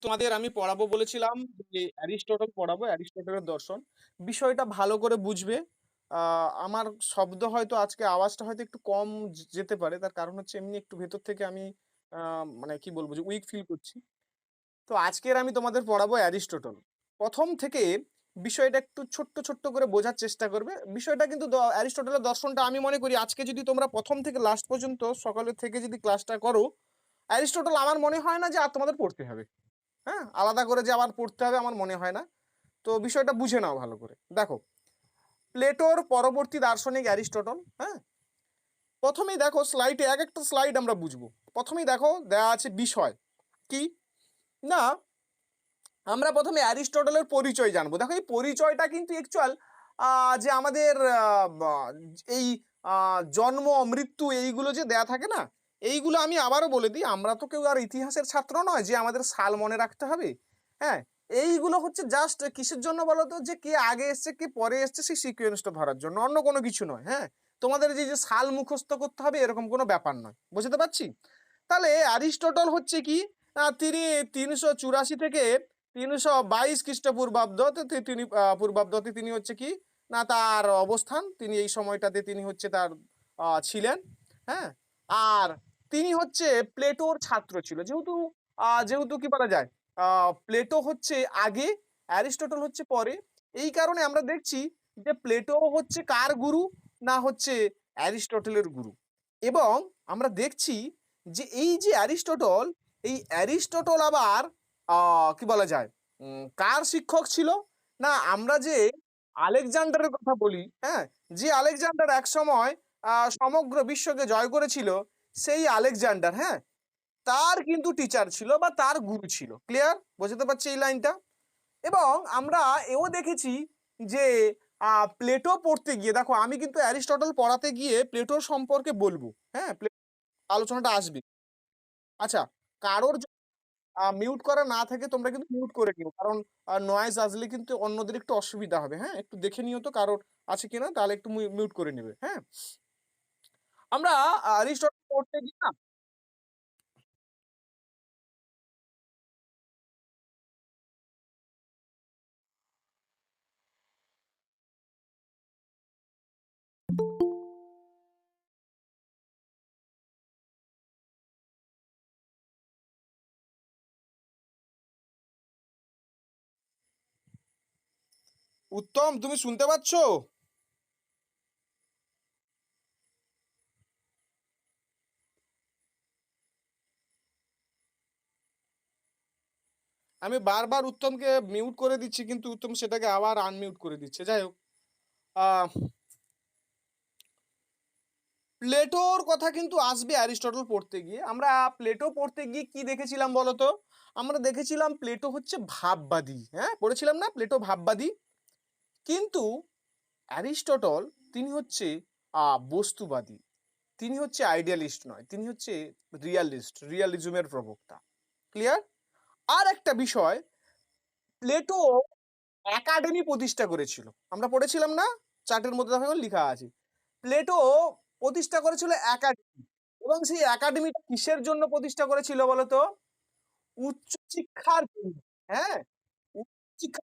তোমাদের আমি পড়াবো বলেছিলাম যে অ্যারিস্টটল পড়াবো, অ্যারিস্টটলের দর্শন। বিষয়টা ভালো করে বুঝবে। আমার শব্দ হয়তো আজকে আওয়াজটা হয়তো একটু কম যেতে পারে, তার কারণ হচ্ছে এমনি একটু ভেতর থেকে আমি মানে কি বলবো যে উইক ফিল করছি। তো আজকের আমি তোমাদের পড়াবো অ্যারিস্টটল। প্রথম থেকে বিষয়টা একটু ছোট্ট ছোট্ট করে বোঝার চেষ্টা করবে। বিষয়টা কিন্তু অ্যারিস্টটলের দর্শনটা আমি মনে করি আজকে যদি তোমরা প্রথম থেকে লাস্ট পর্যন্ত সকালের থেকে যদি ক্লাসটা করো, অ্যারিস্টটল আমার মনে হয় না যে আর তোমাদের পড়তে হবে। হ্যাঁ, আলাদা করে যে আবার পড়তে হবে আমার মনে হয় না। তো বিষয়টা বুঝে নাও ভালো করে। দেখো, প্লেটোর পরবর্তী দার্শনিক অ্যারিস্টটল। হ্যাঁ, প্রথমেই দেখো স্লাইডে এক একটা স্লাইড আমরা বুঝবো। প্রথমেই দেখো দেয়া আছে বিষয় কি না, আমরা প্রথমে অ্যারিস্টটলের পরিচয় জানবো। দেখো এই পরিচয়টা কিন্তু অ্যাকচুয়াল যে আমাদের এই জন্ম মৃত্যু এইগুলো যে দেয়া থাকে না, এইগুলো আমি আবারও বলে দিই, আমরা তো কেউ আর ইতিহাসের ছাত্র নয় যে আমাদের সাল মনে রাখতে হবে। হ্যাঁ, এইগুলো হচ্ছে জাস্ট কিসের জন্য বলো তো, যে কে আগে এসছে কে পরে এসছে সেই সিকোয়েন্সটা ধরার জন্য, অন্য কোনো কিছু নয়। হ্যাঁ, তোমাদের যে যে সাল মুখস্থ করতে হবে এরকম কোনো ব্যাপার নয়, বুঝতে পারছি? তাহলে অ্যারিস্টটল হচ্ছে কি, তিনি 384 থেকে 322 খ্রিস্টপূর্বাব্দতে তিনি পূর্বাব্দতে তিনি হচ্ছে কি না তার অবস্থান, তিনি এই সময়টাতে তিনি হচ্ছে তার ছিলেন। হ্যাঁ, আর তিনি হচ্ছে প্লেটোর ছাত্র ছিল। যেহেতু যেহেতু কি বলা যায়, প্লেটো হচ্ছে আগে, অ্যারিস্টটল হচ্ছে পরে। এই কারণে আমরা দেখছি যে প্লেটো হচ্ছে কার গুরু, না হচ্ছে অ্যারিস্টটলের গুরু। এবং আমরা দেখছি যে এই যে অ্যারিস্টটল, এই অ্যারিস্টটল আবার কি বলা যায় কার শিক্ষক ছিল, না আমরা যে আলেকজান্ডারের কথা বলি, হ্যাঁ, যে আলেকজান্ডার এক সময় সমগ্র বিশ্বকে জয় করেছিল, সেই আলেকজান্ডার, হ্যাঁ, তার কিন্তু টিচার ছিল বা তার গুরু ছিল। ক্লিয়ার, বুঝতে পারছি এই লাইনটা? এবং আমরা এও দেখেছি যে প্লেটো পড়তে গিয়ে, দেখো আমি কিন্তু অ্যারিস্টটল পড়াতে গিয়ে প্লেটোর সম্পর্কে বলবো। হ্যাঁ, আলোচনাটা আসবে। আচ্ছা, কারোর মিউট করা না থাকে তোমরা কিন্তু মিউট করে নিও, কারণ নয়েজ আসলে কিন্তু অন্যদের একটু অসুবিধা হবে। হ্যাঁ, একটু দেখে নিও তো কারোর আছে কিনা, তাহলে একটু মিউট করে নেবে। হ্যাঁ, আমরা অ্যারিস্টটল পড়তে গিয়ে না, উত্তম তুমি শুনতে পাচ্ছো? আমি বারবার উত্তমকে মিউট করে দিচ্ছি কিন্তু উত্তম সেটাকে আবার আনমিউট করে দিচ্ছে। যাই হোক, আহ প্লেটোর কথা কিন্তু আসবে অ্যারিস্টটল পড়তে গিয়ে। আমরা প্লেটো পড়তে গিয়ে কি দেখেছিলাম বলতো? আমরা দেখেছিলাম প্লেটো হচ্ছে ভাববাদী। হ্যাঁ, পড়েছিলাম না প্লেটো ভাববাদী। কিন্তু অ্যারিস্টটল তিনি হচ্ছে বস্তুবাদী। তিনি হচ্ছে আইডিয়ালিস্ট নয়, তিনি হচ্ছে রিয়ালিস্ট, রিয়ালিজমের প্রবক্তা। ক্লিয়ার? আর একটা বিষয়, প্লেটো একাডেমি প্রতিষ্ঠা করেছিল। আমরা পড়েছিলাম না, চার্টের মধ্যে দেখো লেখা আছে প্লেটো প্রতিষ্ঠা করেছিল একাডেমি। এবং সেই একাডেমিটা কিসের জন্য প্রতিষ্ঠা করেছিল বলতো? উচ্চ শিক্ষার জন্য। হ্যাঁ, উচ্চ শিক্ষা।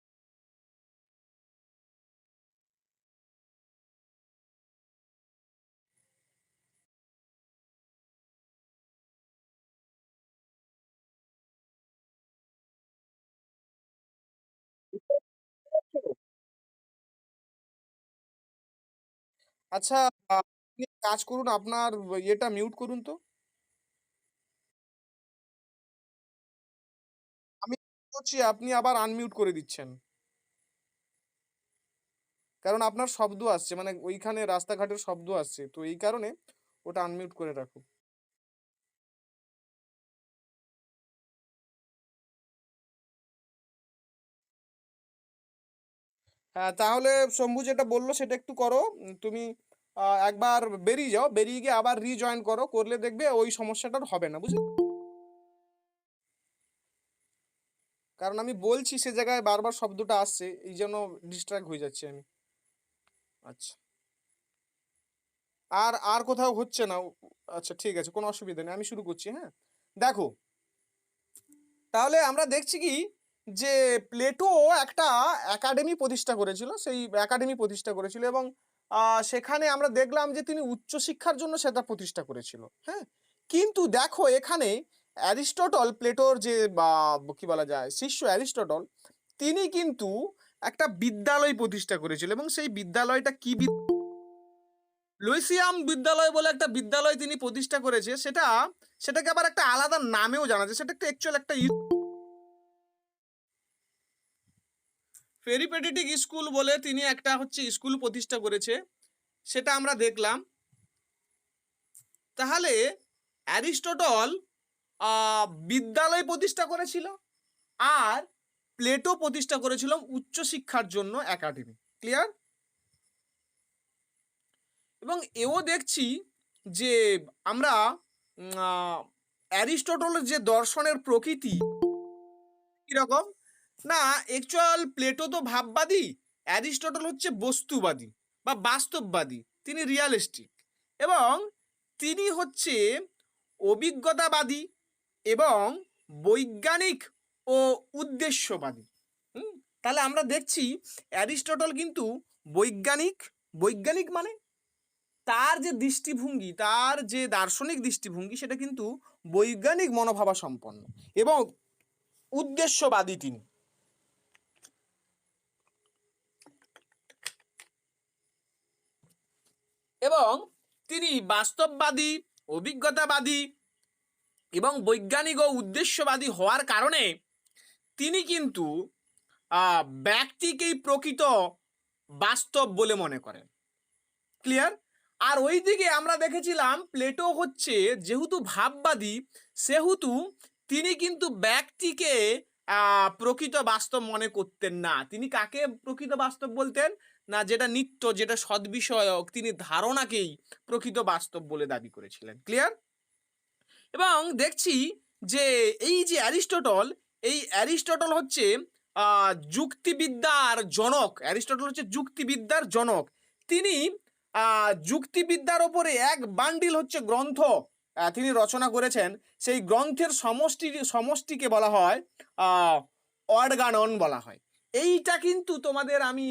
আচ্ছা, আপনি এক কাজ করুন, আপনার ইয়েটা মিউট করুন তো। আমি করছি, আপনি আবার আনমিউট করে দিচ্ছেন, কারণ আপনার শব্দ আসছে, মানে ওইখানে রাস্তাঘাটের শব্দ আসছে, তো এই কারণে ওটা আনমিউট করে রাখো। হ্যাঁ, তাহলে শম্ভু যেটা বললো সেটা একটু করো। তুমি একবার বেরিয়ে যাও, বেরিয়ে গিয়ে আবার রিজয়েন করো, করলে দেখবে ওই সমস্যাটা আর হবে না, বুঝলে? কারণ আমি বলছি সে জায়গায় বারবার শব্দটা আসছে, এই জন্য ডিস্ট্রাক্ট হয়ে যাচ্ছে আমি। আচ্ছা, আর আর কোথাও হচ্ছে না? আচ্ছা ঠিক আছে, কোনো অসুবিধা নেই, আমি শুরু করছি। হ্যাঁ, দেখো, তাহলে আমরা দেখছি কি যে প্লেটো একটা একাডেমি প্রতিষ্ঠা করেছিল, সেই একাডেমি প্রতিষ্ঠা করেছিল এবং সেখানে আমরা দেখলাম যে তিনি উচ্চশিক্ষার জন্য সেটা প্রতিষ্ঠা করেছিল। হ্যাঁ, কিন্তু দেখো এখানে অ্যারিস্টটল, প্লেটোর যে বা কি বলা যায় শিষ্য অ্যারিস্টটল, তিনি কিন্তু একটা বিদ্যালয় প্রতিষ্ঠা করেছিল এবং সেই বিদ্যালয়টা কি লুইসিয়াম বিদ্যালয় বলে একটা বিদ্যালয় তিনি প্রতিষ্ঠা করেছে, সেটাকে আবার একটা আলাদা নামেও জানা যায়। সেটা একটা অ্যাকচুয়াল একটা পেরিপেটেটিক স্কুল বলে তিনি একটা হচ্ছে স্কুল প্রতিষ্ঠা করেছে, সেটা আমরা দেখলাম। তাহলে অ্যারিস্টটল বিদ্যালয় প্রতিষ্ঠা করেছিল আর প্লেটো প্রতিষ্ঠা করেছিল উচ্চশিক্ষার জন্য একাডেমি। ক্লিয়ার? এবং এও দেখছি যে আমরা অ্যারিস্টটলের যে দর্শনের প্রকৃতি কিরকম, না অ্যাকচুয়াল প্লেটো তো ভাববাদী, অ্যারিস্টটল হচ্ছে বস্তুবাদী বা বাস্তববাদী, তিনি রিয়ালিস্টিক এবং তিনি হচ্ছে অভিজ্ঞতাবাদী এবং বৈজ্ঞানিক ও উদ্দেশ্যবাদী। তাহলে আমরা দেখছি অ্যারিস্টটল কিন্তু বৈজ্ঞানিক, বৈজ্ঞানিক মানে তার যে দৃষ্টিভঙ্গি, তার যে দার্শনিক দৃষ্টিভঙ্গি সেটা কিন্তু বৈজ্ঞানিক মনোভাবা সম্পন্ন এবং উদ্দেশ্যবাদী তিনি। এবং তিনি বাস্তববাদী, অভিজ্ঞতাবাদী এবং বৈজ্ঞানিক ও উদ্দেশ্যবাদী হওয়ার কারণে তিনি কিন্তু ব্যক্তিকেই প্রকৃত বাস্তব বলে মনে করেন। ক্লিয়ার? আর ওইদিকে আমরা দেখেছিলাম প্লেটো হচ্ছে যেহেতু ভাববাদী, সেহেতু তিনি কিন্তু ব্যক্তিকে প্রকৃত বাস্তব মনে করতেন না। তিনি কাকে প্রকৃত বাস্তব বলতেন? না যেটা নিত্য, যেটা সদ্বিষয়ক, তিনি ধারণাকেই প্রকৃত বাস্তব বলে দাবি করেছিলেন। ক্লিয়ার? এবং দেখছি যে এই যে অ্যারিস্টটল, এই অ্যারিস্টটল হচ্ছে যুক্তিবিদ্যার জনক। অ্যারিস্টটল হচ্ছে যুক্তিবিদ্যার জনক। তিনি যুক্তিবিদ্যার ওপরে এক বান্ডিল হচ্ছে গ্রন্থ তিনি রচনা করেছেন। সেই গ্রন্থের সমষ্টিকে বলা হয় অর্গানন বলা হয়। এইটা কিন্তু তোমাদের আমি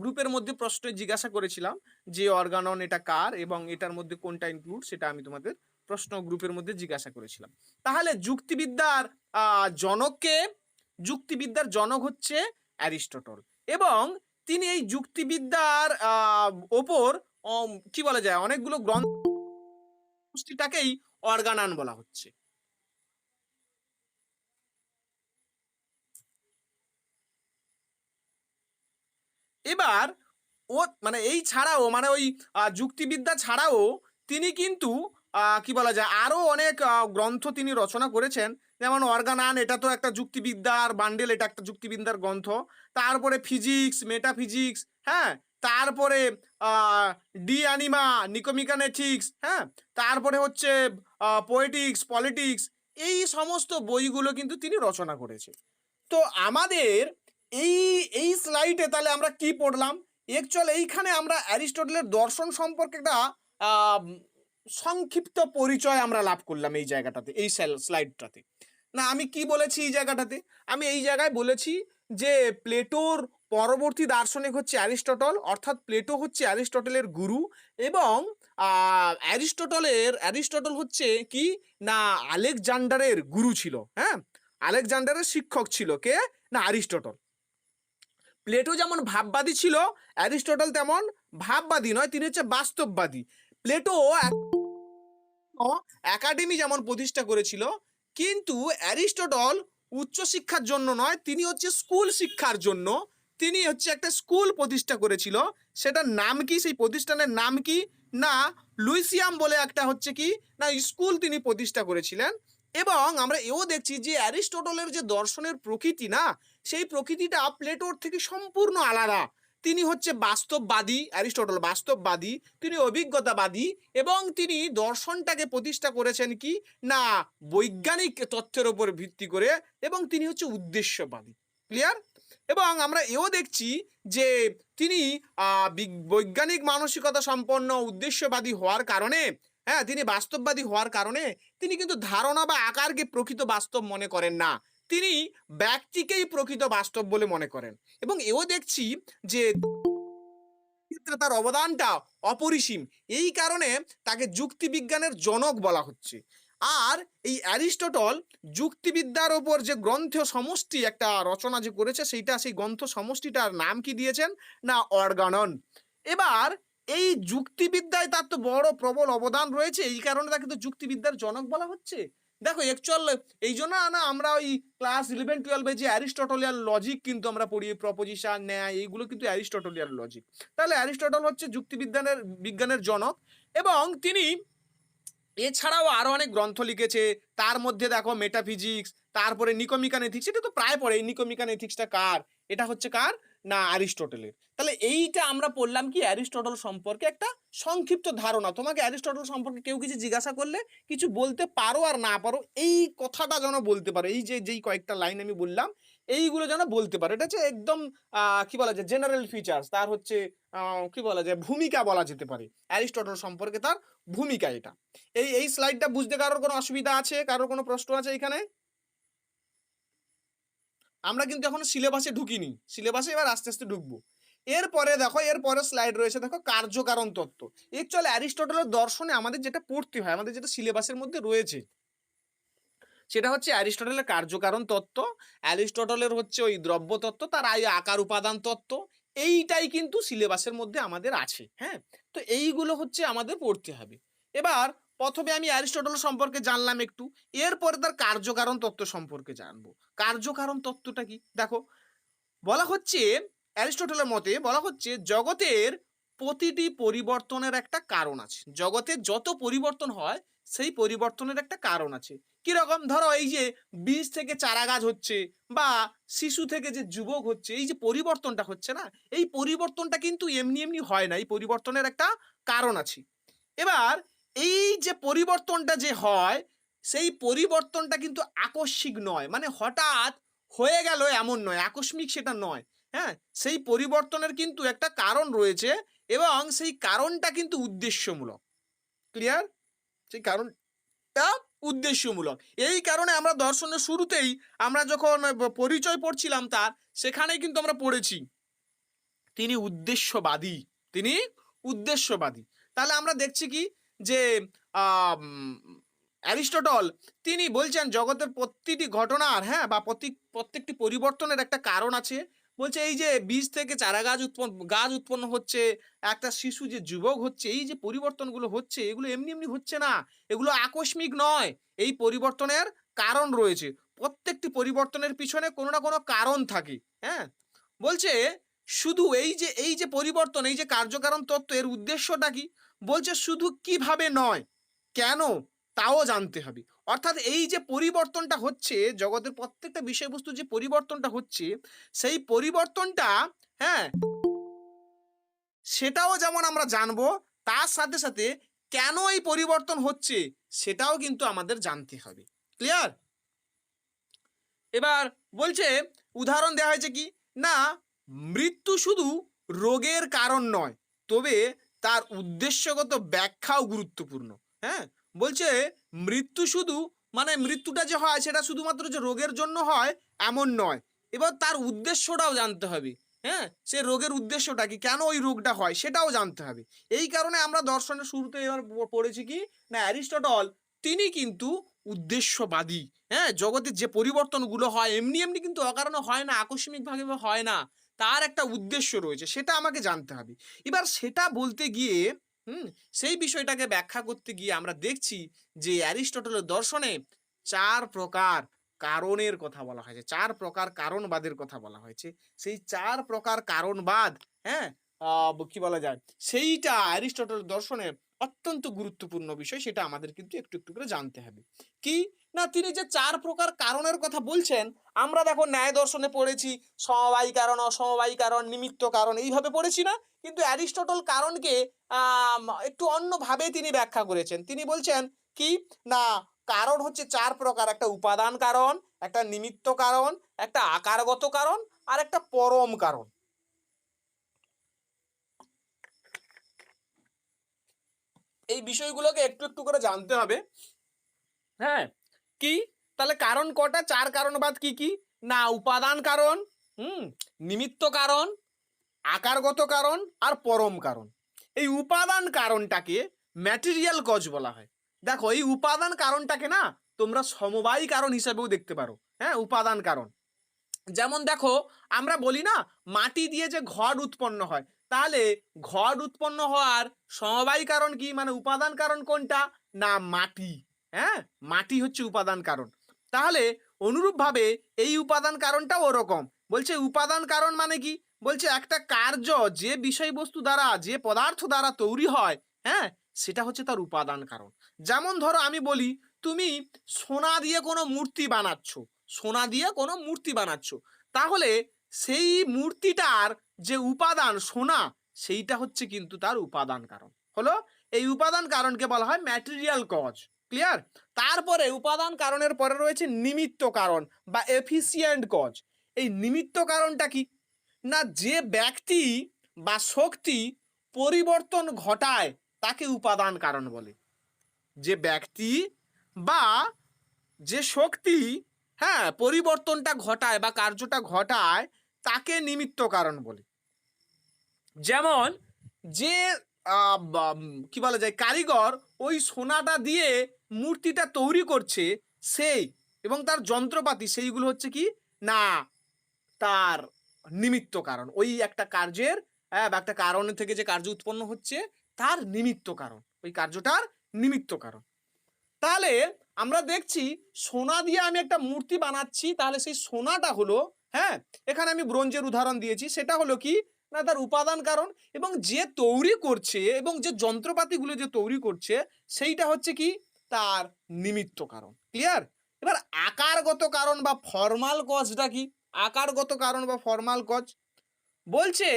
গ্রুপের মধ্যে প্রশ্ন জিজ্ঞাসা করেছিলাম যে অর্গানন এটা কার এবং এটার মধ্যে কোনটা ইনক্লুড, সেটা আমি তোমাদের প্রশ্ন গ্রুপের মধ্যে জিজ্ঞাসা করেছিলাম। তাহলে যুক্তিবিদ্যার জনককে, যুক্তিবিদ্যার জনক হচ্ছে অ্যারিস্টটল এবং তিনি এই যুক্তিবিদ্যার ওপর কি বলা যায় অনেকগুলো গ্রন্থটাকেই অর্গানান বলা হচ্ছে। এবার ও মানে এই ছাড়াও মানে ওই যুক্তিবিদ্যা ছাড়াও তিনি কিন্তু কি বলা যায় আরো অনেক গ্রন্থ তিনি রচনা করেছেন। যেমন অর্গানান, এটা তো একটা যুক্তিবিদ্যার বান্ডেল, এটা একটা যুক্তিবিদ্যার গ্রন্থ। তারপরে ফিজিক্স, মেটাফিজিক্স, হ্যাঁ, তারপরে ডি অ্যানিমা, নিকোমিকানেটিক্স, হ্যাঁ, তারপরে হচ্ছে পোয়েটিক্স, পলিটিক্স, এই সমস্ত বইগুলো কিন্তু তিনি রচনা করেছে। তো আমাদের এই এই স্লাইডে তাহলে আমরা কি পড়লাম? অ্যাকচুয়াল এইখানে আমরা অ্যারিস্টটলের দর্শন সম্পর্কে একটা সংক্ষিপ্ত পরিচয় আমরা লাভ করলাম এই জায়গাটাতে, এই স্লাইডটাতে। না আমি কি বলেছি এই জায়গাটাতে? আমি এই জায়গায় বলেছি যে প্লেটোর পরবর্তী দার্শনিক হচ্ছে অ্যারিস্টটল, অর্থাৎ প্লেটো হচ্ছে অ্যারিস্টটলের গুরু এবং অ্যারিস্টটল হচ্ছে কি না আলেকজান্ডারের গুরু ছিল। হ্যাঁ, আলেকজান্ডারের শিক্ষক ছিল কে? না অ্যারিস্টটল। প্লেটো যেমন ভাববাদী ছিল, অ্যারিস্টটল তেমন ভাববাদী নয়, তিনি হচ্ছে বাস্তববাদী। প্লেটো একাডেমি যেমন প্রতিষ্ঠা করেছিল, কিন্তু অ্যারিস্টটল উচ্চশিক্ষার জন্য নয়, তিনি হচ্ছে স্কুল শিক্ষার জন্য তিনি হচ্ছে একটা স্কুল প্রতিষ্ঠা করেছিল। সেটার নাম কি? সেই প্রতিষ্ঠানের নাম কি? না লুইসিয়াম বলে একটা হচ্ছে কি না স্কুল তিনি প্রতিষ্ঠা করেছিলেন। এবং আমরা এও দেখছি যে অ্যারিস্টটলের যে দর্শনের প্রকৃতি, না সেই প্রকৃতিটা প্লেটোর থেকে সম্পূর্ণ আলাদা। তিনি হচ্ছে বাস্তববাদী, অ্যারিস্টটল বাস্তববাদী, তিনি অভিজ্ঞতাবাদী এবং তিনি দর্শনটাকে প্রতিষ্ঠা করেছেন কি না বৈজ্ঞানিক তথ্যের উপর ভিত্তি করে এবং তিনি হচ্ছে উদ্দেশ্যবাদী। ক্লিয়ার? এবং আমরা এও দেখছি যে তিনি বৈজ্ঞানিক মানসিকতা সম্পন্ন উদ্দেশ্যবাদী হওয়ার কারণে হ্যাঁ, তিনি বাস্তববাদী হওয়ার কারণে তিনি কিন্তু ধারণা বা আকারকে প্রকৃত বাস্তব মনে করেন না। তিনি ব্যক্তিকেই প্রকৃত বাস্তব বলে মনে করেন। এবং এও দেখছি যে ক্ষেত্রে তার অবদানটা অপরিসীম। এই কারণে তাকে যুক্তিবিজ্ঞানের জনক বলা হচ্ছে। আর এই অ্যারিস্টটল যুক্তিবিদ্যার উপর যে গ্রন্থ সমষ্টি একটা রচনা যে করেছে সেইটা সেই গ্রন্থ সমষ্টিটার নাম কি দিয়েছেন? না অর্গানন। এবার এই যুক্তিবিদ্যায় তার তো বড় প্রবল অবদান রয়েছে। এই কারণে তাকে তো যুক্তিবিদ্যার জনক বলা হচ্ছে। দেখো অ্যাকচুয়াল এইজন্য না আমরা ওই ক্লাস 11-12 এ যে অ্যারিস্টটলিয়ান লজিক কিন্তু আমরা পড়ি প্রপোজিশন, ন্যায় এইগুলো কিন্তু অ্যারিস্টটলিয়ান লজিক। তাহলে অ্যারিস্টটল হচ্ছে বিজ্ঞানের জনক এবং তিনি এছাড়াও আরো অনেক গ্রন্থ লিখেছে। তার মধ্যে দেখো মেটাফিজিক্স, তারপরে নিকোমিকান এথিক্স, এটা তো প্রায় পড়ে। এই নিকোমিকান এথিক্সটা কার? এটা হচ্ছে কার? না অ্যারিস্টটলের। তাহলে এইটা আমরা পড়লাম কি অ্যারিস্টটল সম্পর্কে একটা সংক্ষিপ্ত ধারণা। তোমাকে অ্যারিস্টটল সম্পর্কে কেউ কিছু জিজ্ঞাসা করলে কিছু বলতে পারো আর না পারো, এই কথাটা যেন বলতে পারো। এই যে যেই কয়েকটা লাইন আমি বললাম এইগুলো যেন বলতে পারো। এটা হচ্ছে একদম কি বলা যায় জেনারেল ফিচার্স। তার হচ্ছে কি বলা যায় ভূমিকা বলা যেতে পারে। অ্যারিস্টটল সম্পর্কে তার ভূমিকা এটা। এই স্লাইডটা বুঝতে কারোর কোনো অসুবিধা আছে? কারোর কোনো প্রশ্ন আছে এখানে? আমরা কিন্তু এখনো সিলেবাসে ঢুকিনি। সিলেবাসে এবার আস্তে আস্তে ঢুকবো। এরপরে দেখো এরপরে স্লাইড রয়েছে দেখো কার্যকারণ তত্ত্ব। অ্যাকচুয়ালি অ্যারিস্টটলের দর্শনে আমাদের যেটা পড়তে হয়, আমাদের যেটা সিলেবাসের মধ্যে রয়েছে সেটা হচ্ছে অ্যারিস্টটলের কার্যকারণ তত্ত্ব, অ্যারিস্টটলের হচ্ছে ওই দ্রব্য তত্ত্ব, তার আকার উপাদান তত্ত্ব। এইটাই কিন্তু সিলেবাসের মধ্যে আমাদের আছে। হ্যাঁ, তো এইগুলো হচ্ছে আমাদের পড়তে হবে। এবার প্রথমে আমি অ্যারিস্টটল সম্পর্কে জানলাম একটু, এরপরে তার কার্যকারণ তত্ত্ব সম্পর্কে জানবো। কার্যকারণ তত্ত্বটা কি দেখো, বলা হচ্ছে অ্যারিস্টটলের মতে বলা হচ্ছে জগতের প্রতিটি পরিবর্তনের একটা কারণ আছে। জগতে যত পরিবর্তন হয় সেই পরিবর্তনের একটা কারণ আছে। কিরকম ধরো এই যে বীজ থেকে চারা গাছ হচ্ছে বা শিশু থেকে যে যুবক হচ্ছে, এই যে পরিবর্তনটা হচ্ছে না, এই পরিবর্তনটা কিন্তু এমনি এমনি হয় না। এই পরিবর্তনের একটা কারণ আছে। এবার এই যে পরিবর্তনটা যে হয় সেই পরিবর্তনটা কিন্তু আকস্মিক নয়, মানে হঠাৎ হয়ে গেল এমন নয়, আকস্মিক সেটা নয়। হ্যাঁ, সেই পরিবর্তনের কিন্তু একটা কারণ রয়েছে এবং সেই কারণটা কিন্তু উদ্দেশ্যমূলক। ক্লিয়ার? সেই কারণটা উদ্দেশ্যমূলক। এই কারণে আমরা দর্শনের শুরুতেই আমরা যখন পরিচয় পড়ছিলাম তার, সেখানেই কিন্তু আমরা পড়েছি তিনি উদ্দেশ্যবাদী। তিনি উদ্দেশ্যবাদী। তাহলে আমরা দেখছি কি যে আম অ্যারিস্টটল তিনি বলছেন জগতের প্রতিটি ঘটনার হ্যাঁ বা প্রত্যেকটি পরিবর্তনের একটা কারণ আছে। বলছে এই যে বীজ থেকে চারা গাছ উৎপন্ন হচ্ছে, একটা শিশু যে যুবক হচ্ছে, এই যে পরিবর্তনগুলো হচ্ছে এগুলো এমনি এমনি হচ্ছে না, এগুলো আকস্মিক নয়। এই পরিবর্তনের কারণ রয়েছে। প্রত্যেকটি পরিবর্তনের পিছনে কোনো না কোনো কারণ থাকে। হ্যাঁ, বলছে শুধু এই যে পরিবর্তন, এই যে কার্যকারণ তত্ত্ব এর উদ্দেশ্যটা কি? বলছে শুধু কিভাবে নয়, কেন তাও জানতে হবে। অর্থাৎ এই যে পরিবর্তনটা হচ্ছে জগতের প্রত্যেকটা বিষয়বস্তু যে পরিবর্তনটা হচ্ছে সেই পরিবর্তনটা হ্যাঁ সেটাও যেমন আমরা জানবো, তার সাথে সাথে কেন এই পরিবর্তন হচ্ছে সেটাও কিন্তু আমাদের জানতে হবে। ক্লিয়ার? এবার বলছে উদাহরণ দেওয়া হয়েছে কি না মৃত্যু শুধু রোগের কারণ নয়, তবে তার উদ্দেশ্যগত ব্যাখ্যাও গুরুত্বপূর্ণ। হ্যাঁ, বলছে মৃত্যু শুধু মানে মৃত্যুটা যে হয় সেটা শুধুমাত্র যে রোগের জন্য হয় এমন নয়, এবার তার উদ্দেশ্যটাও জানতে হবে। হ্যাঁ, সে রোগের উদ্দেশ্যটা কি, কেন ওই রোগটা হয় সেটাও জানতে হবে। এই কারণে আমরা দর্শনের শুরুতে এবার পড়েছি কি না অ্যারিস্টটল তিনি কিন্তু উদ্দেশ্যবাদী। হ্যাঁ, জগতের যে পরিবর্তনগুলো হয় এমনি এমনি কিন্তু অকারণে হয় না, আকস্মিকভাবে হয় না, তার একটা উদ্দেশ্য রয়েছে, সেটা আমাকে জানতে হবে। এবার সেটা বলতে গিয়ে হুম সেই বিষয়টাকে ব্যাখ্যা করতে গিয়ে আমরা দেখছি যে অ্যারিস্টটলের দর্শনে 4 প্রকার কারণের কথা বলা হয়েছে, 4 প্রকার কারণবাদের কথা বলা হয়েছে। সেই 4 প্রকার কারণবাদ হ্যাঁ কি বলা যায় সেইটা অ্যারিস্টটলের দর্শনে অত্যন্ত গুরুত্বপূর্ণ বিষয়, সেটা আমাদের কিন্তু একটু একটু করে জানতে হবে। কি না তিনি যে 4 প্রকার কারণের কথা বলছেন, আমরা দেখো ন্যায় দর্শনে পড়েছি সমবায়ী কারণ, অসমবায়ী কারণ, নিমিত্ত কারণ, এইভাবে পড়েছি না? কিন্তু অ্যারিস্টটল কারণকে একটু অন্যভাবে তিনি ব্যাখ্যা করেছেন। তিনি বলছেন কি না কারণ হচ্ছে 4 প্রকার, একটা উপাদান কারণ, একটা নিমিত্ত কারণ, একটা আকারগত কারণ আর একটা পরম কারণ। এই বিষয়গুলোকে একটু একটু করে জানতে হবে। হ্যাঁ, কি তাহলে কারণ কটা? 4 কারণ বাদ কি কি? না উপাদান কারণ, হুম, নিমিত্ত কারণ, আকারগত কারণ আর পরম কারণ। এই উপাদান কারণটাকে ম্যাটেরিয়াল কজ বলা হয়। দেখো এই উপাদান কারণটাকে না তোমরা সমবায়ী কারণ হিসেবেও দেখতে পারো। হ্যাঁ, উপাদান কারণ। যেমন দেখো আমরা বলি না মাটি দিয়ে যে ঘট উৎপন্ন হয়, তাহলে ঘট উৎপন্ন হওয়ার সমবায়ী কারণ কি, মানে উপাদান কারণ কোনটা? না মাটি। হ্যাঁ, মাটি হচ্ছে উপাদান কারণ। তাহলে অনুরূপভাবে এই উপাদান কারণটাও ওরকম। বলছে উপাদান কারণ মানে কি? বলছে একটা কার্য যে বিষয়বস্তু দ্বারা, যে পদার্থ দ্বারা তৈরি হয়, হ্যাঁ, সেটা হচ্ছে তার উপাদান কারণ। যেমন ধরো আমি বলি তুমি সোনা দিয়ে কোনো মূর্তি বানাচ্ছ, সোনা দিয়ে কোনো মূর্তি বানাচ্ছ, তাহলে সেই মূর্তিটার যে উপাদান সোনা, সেইটা হচ্ছে কিন্তু তার উপাদান কারণ হলো। এই উপাদান কারণকে বলা হয় ম্যাটেরিয়াল কজ। ক্লিয়ার? তারপরে উপাদান কারণের পরে রয়েছে নিমিত্ত কারণ বা এফিসিয়েন্ট কজ। এই নিমিত্ত কারণটা কি? না যে ব্যক্তি বা শক্তি পরিবর্তন ঘটায় তাকে উপাদান কারণ বলে। যে ব্যক্তি বা যে শক্তি, হ্যাঁ, পরিবর্তনটা ঘটায় বা কার্যটা ঘটায় তাকে নিমিত্ত কারণ বলে। যেমন যে কি বলা যায় কারিগর ওই সোনাটা দিয়ে মূর্তিটা তৈরি করছে, সেই এবং তার যন্ত্রপাতি সেইগুলো হচ্ছে কি না তার নিমিত্ত কারণ। ওই একটা কার্যের, হ্যাঁ, বা একটা কারণ থেকে যে কার্য উৎপন্ন হচ্ছে তার নিমিত্ত কারণ, ওই কার্যটার নিমিত্ত কারণ। তাহলে আমরা দেখছি সোনা দিয়ে আমি একটা মূর্তি বানাচ্ছি, তাহলে সেই সোনাটা হলো, হ্যাঁ, এখানে আমি ব্রোঞ্জের উদাহরণ দিয়েছি, সেটা হলো কি না তার উপাদান কারণ, এবং যে তৈরি করছে এবং যে যন্ত্রপাতিগুলো যে তৈরি করছে সেইটা হচ্ছে কি তার নিমিত্ত কারণ। ক্লিয়ার? এবার আকারগত কারণ বা ফর্মাল কজটা কি? আকারগত কারণ বা ফর্মাল কজ বলছে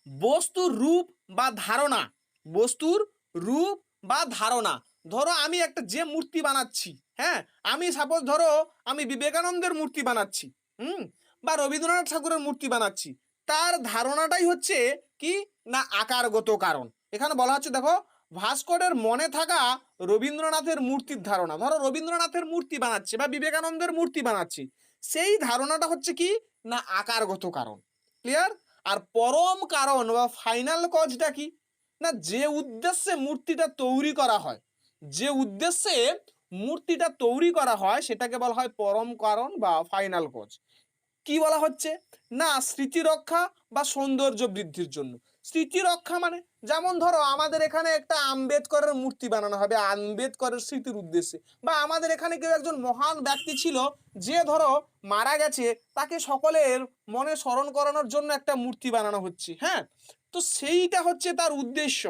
বস্তুর রূপ বা ধারণা, বস্তুর রূপ বা ধারণা। ধরো আমি একটা যে মূর্তি বানাচ্ছি, হ্যাঁ, আমি সাপোজ ধরো আমি বিবেকানন্দের মূর্তি বানাচ্ছি, হুম, বা রবীন্দ্রনাথ ঠাকুরের মূর্তি বানাচ্ছি, তার ধারণাটাই হচ্ছে কি না আকারগত কারণ। এখানে বলা হচ্ছে দেখো ভাস্করের মনে থাকা রবীন্দ্রনাথের মূর্তির ধারণা, ধরো রবীন্দ্রনাথের মূর্তি বানাচ্ছে বা বিবেকানন্দের মূর্তি বানাচ্ছি, সেই ধারণাটা হচ্ছে কি না আকারগত কারণ। ক্লিয়ার? আর পরম কারণ বা ফাইনাল কজটা কি না যে উদ্দেশ্যে মূর্তিটা তৈরি করা হয়, যে উদ্দেশ্যে মূর্তিটা তৈরি করা হয় সেটাকে বলা হয় পরম কারণ বা ফাইনাল কজ। কি বলা হচ্ছে না স্মৃতি রক্ষা বা সৌন্দর্য বৃদ্ধির জন্য। স্মৃতি রক্ষা মানে যেমন ধরো আমাদের এখানে একটা আম্বেদকরের মূর্তি বানানো হবে আম্বেদকরের স্মৃতির উদ্দেশ্যে, বা আমাদের এখানে কেউ একজন মহান ব্যক্তি ছিল যে ধরো মারা গেছে, তাকে সকলের মনে স্মরণ করানোর জন্য একটা মূর্তি বানানো হচ্ছে। হ্যাঁ, তো সেইটা হচ্ছে তার উদ্দেশ্য,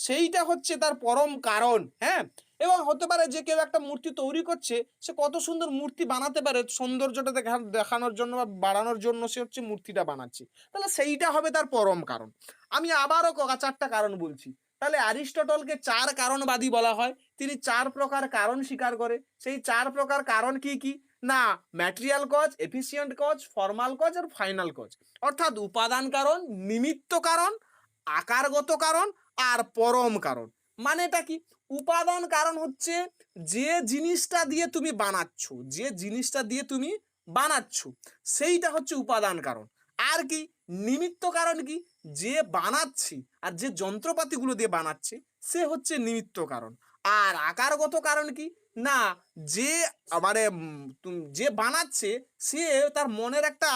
সেইটা হচ্ছে তার পরম কারণ। হ্যাঁ, এবং হতে পারে যে কেউ একটা মূর্তি তৈরি করছে, সে কত সুন্দর মূর্তি বানাতে পারে সৌন্দর্যটা দেখানোর জন্য বা বাড়ানোর জন্য সে হচ্ছে মূর্তিটা বানাচ্ছে, তাহলে সেইটা হবে তার পরম কারণ। আমি আবারও 4টা কারণ বলছি। তাহলে অ্যারিস্টটলকে 4 কারণবাদী বলা হয়। তিনি 4 প্রকার কারণ স্বীকার করে। সেই 4 প্রকার কারণ কি কি না material cause, efficient cause, formal cause আর ফাইনাল কজ। অর্থাৎ উপাদান কারণ, নিমিত্ত কারণ, আকারগত কারণ আর পরম কারণ। মানেটা কি? উপাদান কারণ হচ্ছে যে জিনিসটা দিয়ে তুমি বানাচ্ছ, যে জিনিসটা দিয়ে তুমি বানাচ্ছ সেইটা হচ্ছে উপাদান কারণ। আর কি নিমিত্ত কারণ কি? যে বানাচ্ছি আর যে যন্ত্রপাতিগুলো দিয়ে বানাচ্ছে সে হচ্ছে নিমিত্ত কারণ। আর আকারগত কারণ কি না যে মানে যে বানাচ্ছে সে তার মনের একটা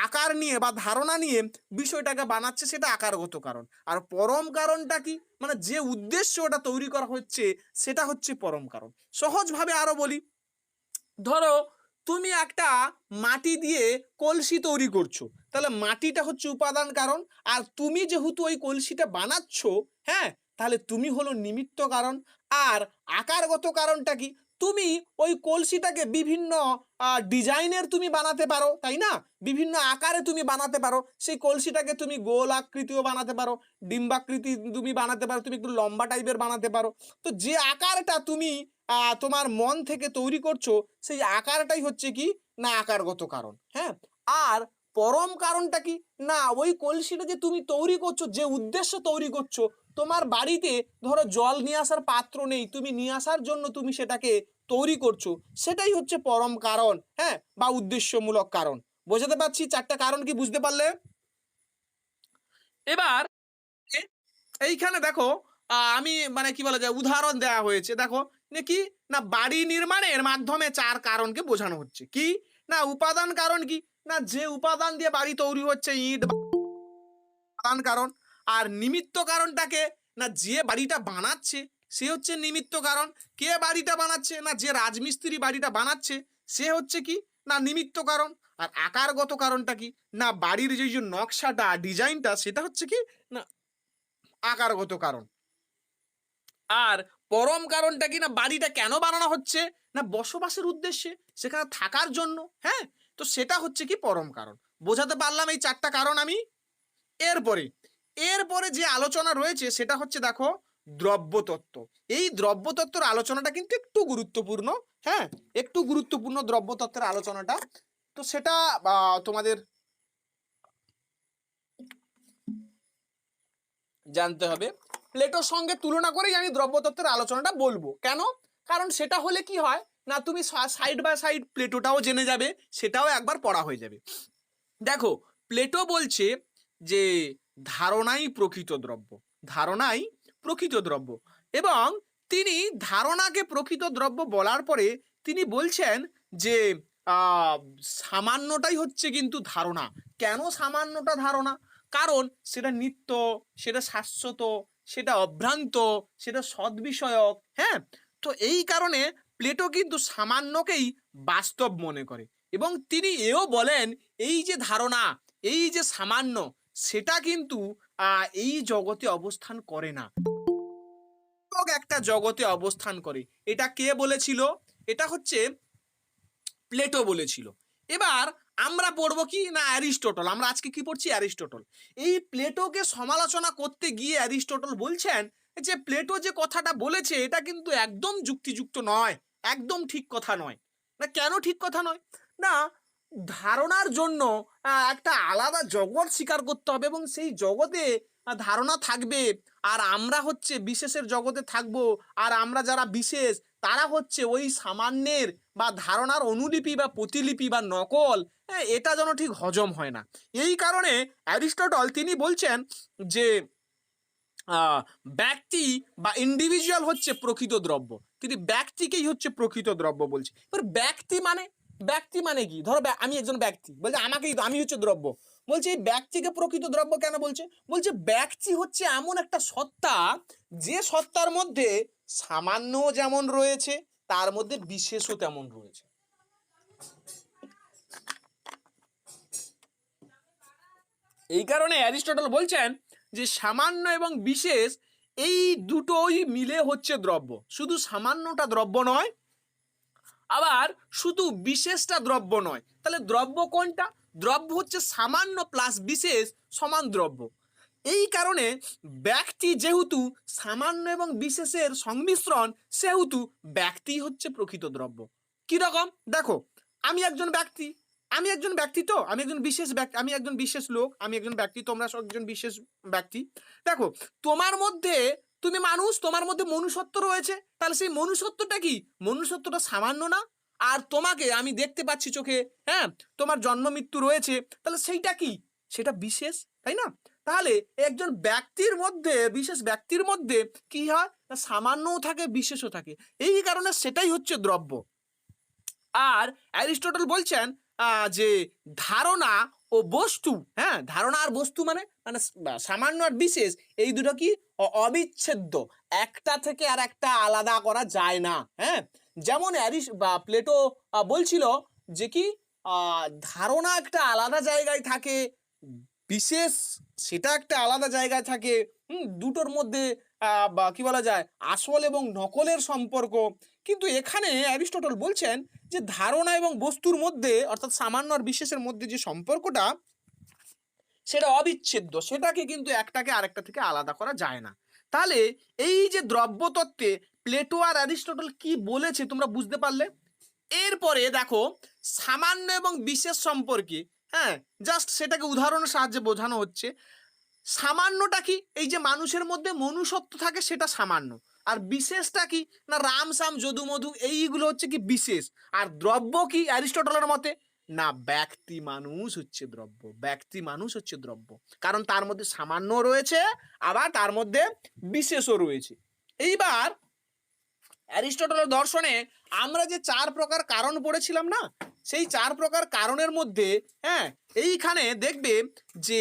আকার নিয়ে বা ধারণা নিয়ে বিষয়টাকে বানাচ্ছে, সেটা আকারগত কারণ। আর পরম কারণটা কি? মানে যে উদ্দেশ্য ওটা তৈরি করা হচ্ছে সেটা হচ্ছে পরম কারণ। সহজভাবে আরো বলি, ধরো তুমি একটা মাটি দিয়ে কলসি তৈরি করছো, তাহলে মাটিটা হচ্ছে উপাদান কারণ, আর তুমি যেহেতু ওই কলসিটা বানাচ্ছ, হ্যাঁ, তাহলে তুমি হলো নিমিত্ত কারণ। আর আকারগত কারণটা কি? তুমি ওই কলসিটাকে বিভিন্ন ডিজাইনের তুমি বানাতে পারো, তাই না? বিভিন্ন আকারে তুমি বানাতে পারো। সেই কলসিটাকে তুমি গোল আকৃতিও বানাতে পারো, ডিম্বাকৃতি তুমি বানাতে পারো, তুমি একটু লম্বা টাইপের বানাতে পারো। তো যে আকারটা তুমি তোমার মন থেকে তৈরি করছো সেই আকারটাই হচ্ছে কি না আকারগত কারণ। হ্যাঁ, আর পরম কারণটা কি না ওই কলসিটা যে তুমি তৈরি করছো, যে উদ্দেশ্য তৈরি করছো তোমার বাড়িতে ধরো জল নিয়ে আসার পাত্র নেই, তুমি নিয়ে আসার জন্য তুমি সেটাকে তৈরি করছো, সেটাই হচ্ছে পরম কারণ, হ্যাঁ, বা উদ্দেশ্যমূলক কারণ। বোঝাতে পারছি চারটা কারণ কি বুঝতে পারলে? এবার এইখানে দেখো আমি মানে কি বলা যায় উদাহরণ দেওয়া হয়েছে, দেখো কি না বাড়ি নির্মাণের মাধ্যমে চার কারণকে বোঝানো হচ্ছে। কি না উপাদান কারণ, কি না যে উপাদান দিয়ে বাড়ি তৈরি হচ্ছে, ইট উপাদান কারণ। আর নিমিত্ত কারণটাকে না যে বাড়িটা বানাচ্ছে সে হচ্ছে নিমিত্ত কারণ। কে বাড়িটা বানাচ্ছে, না যে রাজমিস্ত্রি বাড়িটা বানাচ্ছে সে হচ্ছে কি না নিমিত্ত কারণ। আর আকারগত কারণটা কি না বাড়ির যে নকশাটা ডিজাইনটা সেটা হচ্ছে কি না আকারগত কারণ। আর পরম কারণটা কি না বাড়িটা কেন বানানো হচ্ছে না বসবাসের উদ্দেশ্যে, সেখানে থাকার জন্য, হ্যাঁ, তো সেটা হচ্ছে কি পরম কারণ। বোঝাতে পারলাম এই চারটা কারণ আমি? এরপরে এরপরে যে আলোচনা রয়েছে সেটা হচ্ছে দেখো দ্রব্যতত্ত্ব। এই দ্রব্যতত্ত্বের আলোচনাটা কিন্তু একটু গুরুত্বপূর্ণ, হ্যাঁ, একটু গুরুত্বপূর্ণ দ্রব্যতত্ত্বের আলোচনাটা। তো সেটা তোমাদের জানতে হবে। প্লেটোর সঙ্গে তুলনা করেই আমি দ্রব্যতত্ত্বের আলোচনাটা বলবো। কেন? কারণ সেটা হলে কি হয় না তুমি সাইড বাই সাইড প্লেটোটাও জেনে যাবে, সেটাও একবার পড়া হয়ে যাবে। দেখো প্লেটো বলছে যে ধারণাই প্রকৃত দ্রব্য, ধারণাই প্রকৃত দ্রব্য। এবং তিনি ধারণাকে প্রকৃত দ্রব্য বলার পরে তিনি বলছেন যে আহ সামান্যটাই হচ্ছে কিন্তু ধারণা। কেন সামান্যটা ধারণা? কারণ সেটা নিত্য, সেটা শাশ্বত, সেটা অভ্রান্ত, সেটা সদ্বিষয়ক, হ্যাঁ। তো এই কারণে প্লেটো কিন্তু সামান্যকেই বাস্তব মনে করে। এবং তিনি এও বলেন এই যে ধারণা, এই যে সামান্য, সেটা কিন্তু এই জগতে অবস্থান করে না, একটা জগতে অবস্থান করে। এটা কে বলেছিল? এটা হচ্ছে প্লেটো বলেছিল। এবার আমরা পড়বো কি না অ্যারিস্টটল। আমরা আজকে কি পড়ছি? অ্যারিস্টটল। এই প্লেটোকে সমালোচনা করতে গিয়ে অ্যারিস্টটল বলছেন যে প্লেটো যে কথাটা বলেছে এটা কিন্তু একদম যুক্তিযুক্ত নয়, একদম ঠিক কথা নয়। না কেন ঠিক কথা নয়? না ধারণার জন্য একটা আলাদা জগৎ স্বীকার করতে হবে এবং সেই জগতে ধারণা থাকবে, আর আমরা হচ্ছে বিশেষের জগতে থাকবো, আর আমরা যারা বিশেষ তারা হচ্ছে ওই সামান্যের বা ধারণার অনুলিপি বা প্রতিলিপি বা নকল। এটা যেন ঠিক হজম হয় না। এই কারণে অ্যারিস্টটল তিনি বলছেন যে ব্যক্তি বা ইন্ডিভিজুয়াল হচ্ছে প্রকৃত দ্রব্য। তিনি ব্যক্তিকেই হচ্ছে প্রকৃত দ্রব্য বলছে। এবার ব্যক্তি মানে কি? ধরো আমি একজন ব্যক্তি, বলছে আমাকেই আমি হচ্ছে দ্রব্য। বলছে এই ব্যক্তিকে প্রকৃত দ্রব্য কেন বলছে? বলছে ব্যক্তি হচ্ছে এমন একটা সত্তা যে সত্তার মধ্যে সামান্য যেমন রয়েছে তার মধ্যে বিশেষও তেমন রয়েছে। এই কারণে অ্যারিস্টটল বলছেন যে সামান্য এবং বিশেষ এই দুটোই মিলে হচ্ছে দ্রব্য। শুধু সামান্যটা দ্রব্য নয়, আবার শুধু বিশেষটা দ্রব্য নয়। তাহলে দ্রব্য কোনটা? দ্রব্য হচ্ছে সামান্য প্লাস বিশেষ সমান দ্রব্য। এই কারণে ব্যক্তি যেহেতু সামান্য এবং বিশেষের সংমিশ্রণ, সেহেতু ব্যক্তি হচ্ছে প্রকৃত দ্রব্য। কিরকম? দেখো আমি একজন ব্যক্তি, আমি একজন ব্যক্তি, তো আমি একজন বিশেষ ব্যক্তি, আমি একজন বিশেষ লোক, আমি একজন ব্যক্তি, তোমরা সব একজন বিশেষ ব্যক্তি। দেখো তোমার মধ্যে তুমি মানুষ, তোমার মধ্যে মনুষ্যত্ব রয়েছে, তাহলে সেই মনুষ্যত্বটা কি? মনুষ্যত্বটা সামান্য না? আর তোমাকে আমি দেখতে পাচ্ছি চোখে, হ্যাঁ, তোমার জন্ম মৃত্যু রয়েছে, তাহলে সেইটা কি? সেটা বিশেষ, তাই না? তাহলে একজন ব্যক্তির মধ্যে, বিশেষ ব্যক্তির মধ্যে কি হয়? সামান্যও থাকে বিশেষও থাকে। এই কারণে সেটাই হচ্ছে দ্রব্য। আর অ্যারিস্টটল বলছেন যে ধারণা ও বস্তু, হ্যাঁ, ধারণা আর বস্তু মানে মানে সামান্য আর বিশেষ এই দুটো কি অবিচ্ছেদ্য, একটা থেকে আর একটা আলাদা করা যায় না। হ্যাঁ, যেমন প্লেটো বলছিল যে কি ধারণা একটা আলাদা জায়গায় থাকে, বিশেষ সেটা একটা আলাদা জায়গায় থাকে। দুটোর মধ্যে বা কি বলা যায় আসল এবং নকলের সম্পর্ক। কিন্তু এখানে অ্যারিস্টটল বলছেন যে ধারণা এবং বস্তুর মধ্যে অর্থাৎ সামান্য আর বিশেষের মধ্যে যে সম্পর্কটা সেটা অবিচ্ছেদ্য, সেটাকে কিন্তু একটাকে আরেকটা থেকে আলাদা করা যায় না। তাহলে এই যে দ্রব্যতত্ত্বে প্লেটো আর অ্যারিস্টটল কি বলেছে তোমরা বুঝতে পারলে? এরপরে দেখো সামান্য এবং বিশেষ সম্পর্কে, হ্যাঁ, জাস্ট সেটাকে উদাহরণের সাহায্যে বোঝানো হচ্ছে। সামান্যটা কি? এই যে মানুষের মধ্যে মনুষ্যত্ব থাকে সেটা সামান্য। আর বিশেষটা কি? না রাম, সাম, যদু, মধু এইগুলো হচ্ছে কি বিশেষ। আর দ্রব্য কি অ্যারিস্টটলের মতে? না ব্যক্তি মানুষ হচ্ছে দ্রব্য। ব্যক্তি মানুষ হচ্ছে দ্রব্য। কারণ তার মধ্যে সামান্যও রয়েছে, আবার তার মধ্যে বিশেষও রয়েছে। এইবার অ্যারিস্টটলের দর্শনে আমরা যে ৪ প্রকার কারণ পড়েছিলাম না? সেই ৪ প্রকার কারণের মধ্যে হ্যাঁ, এইখানে দেখবে যে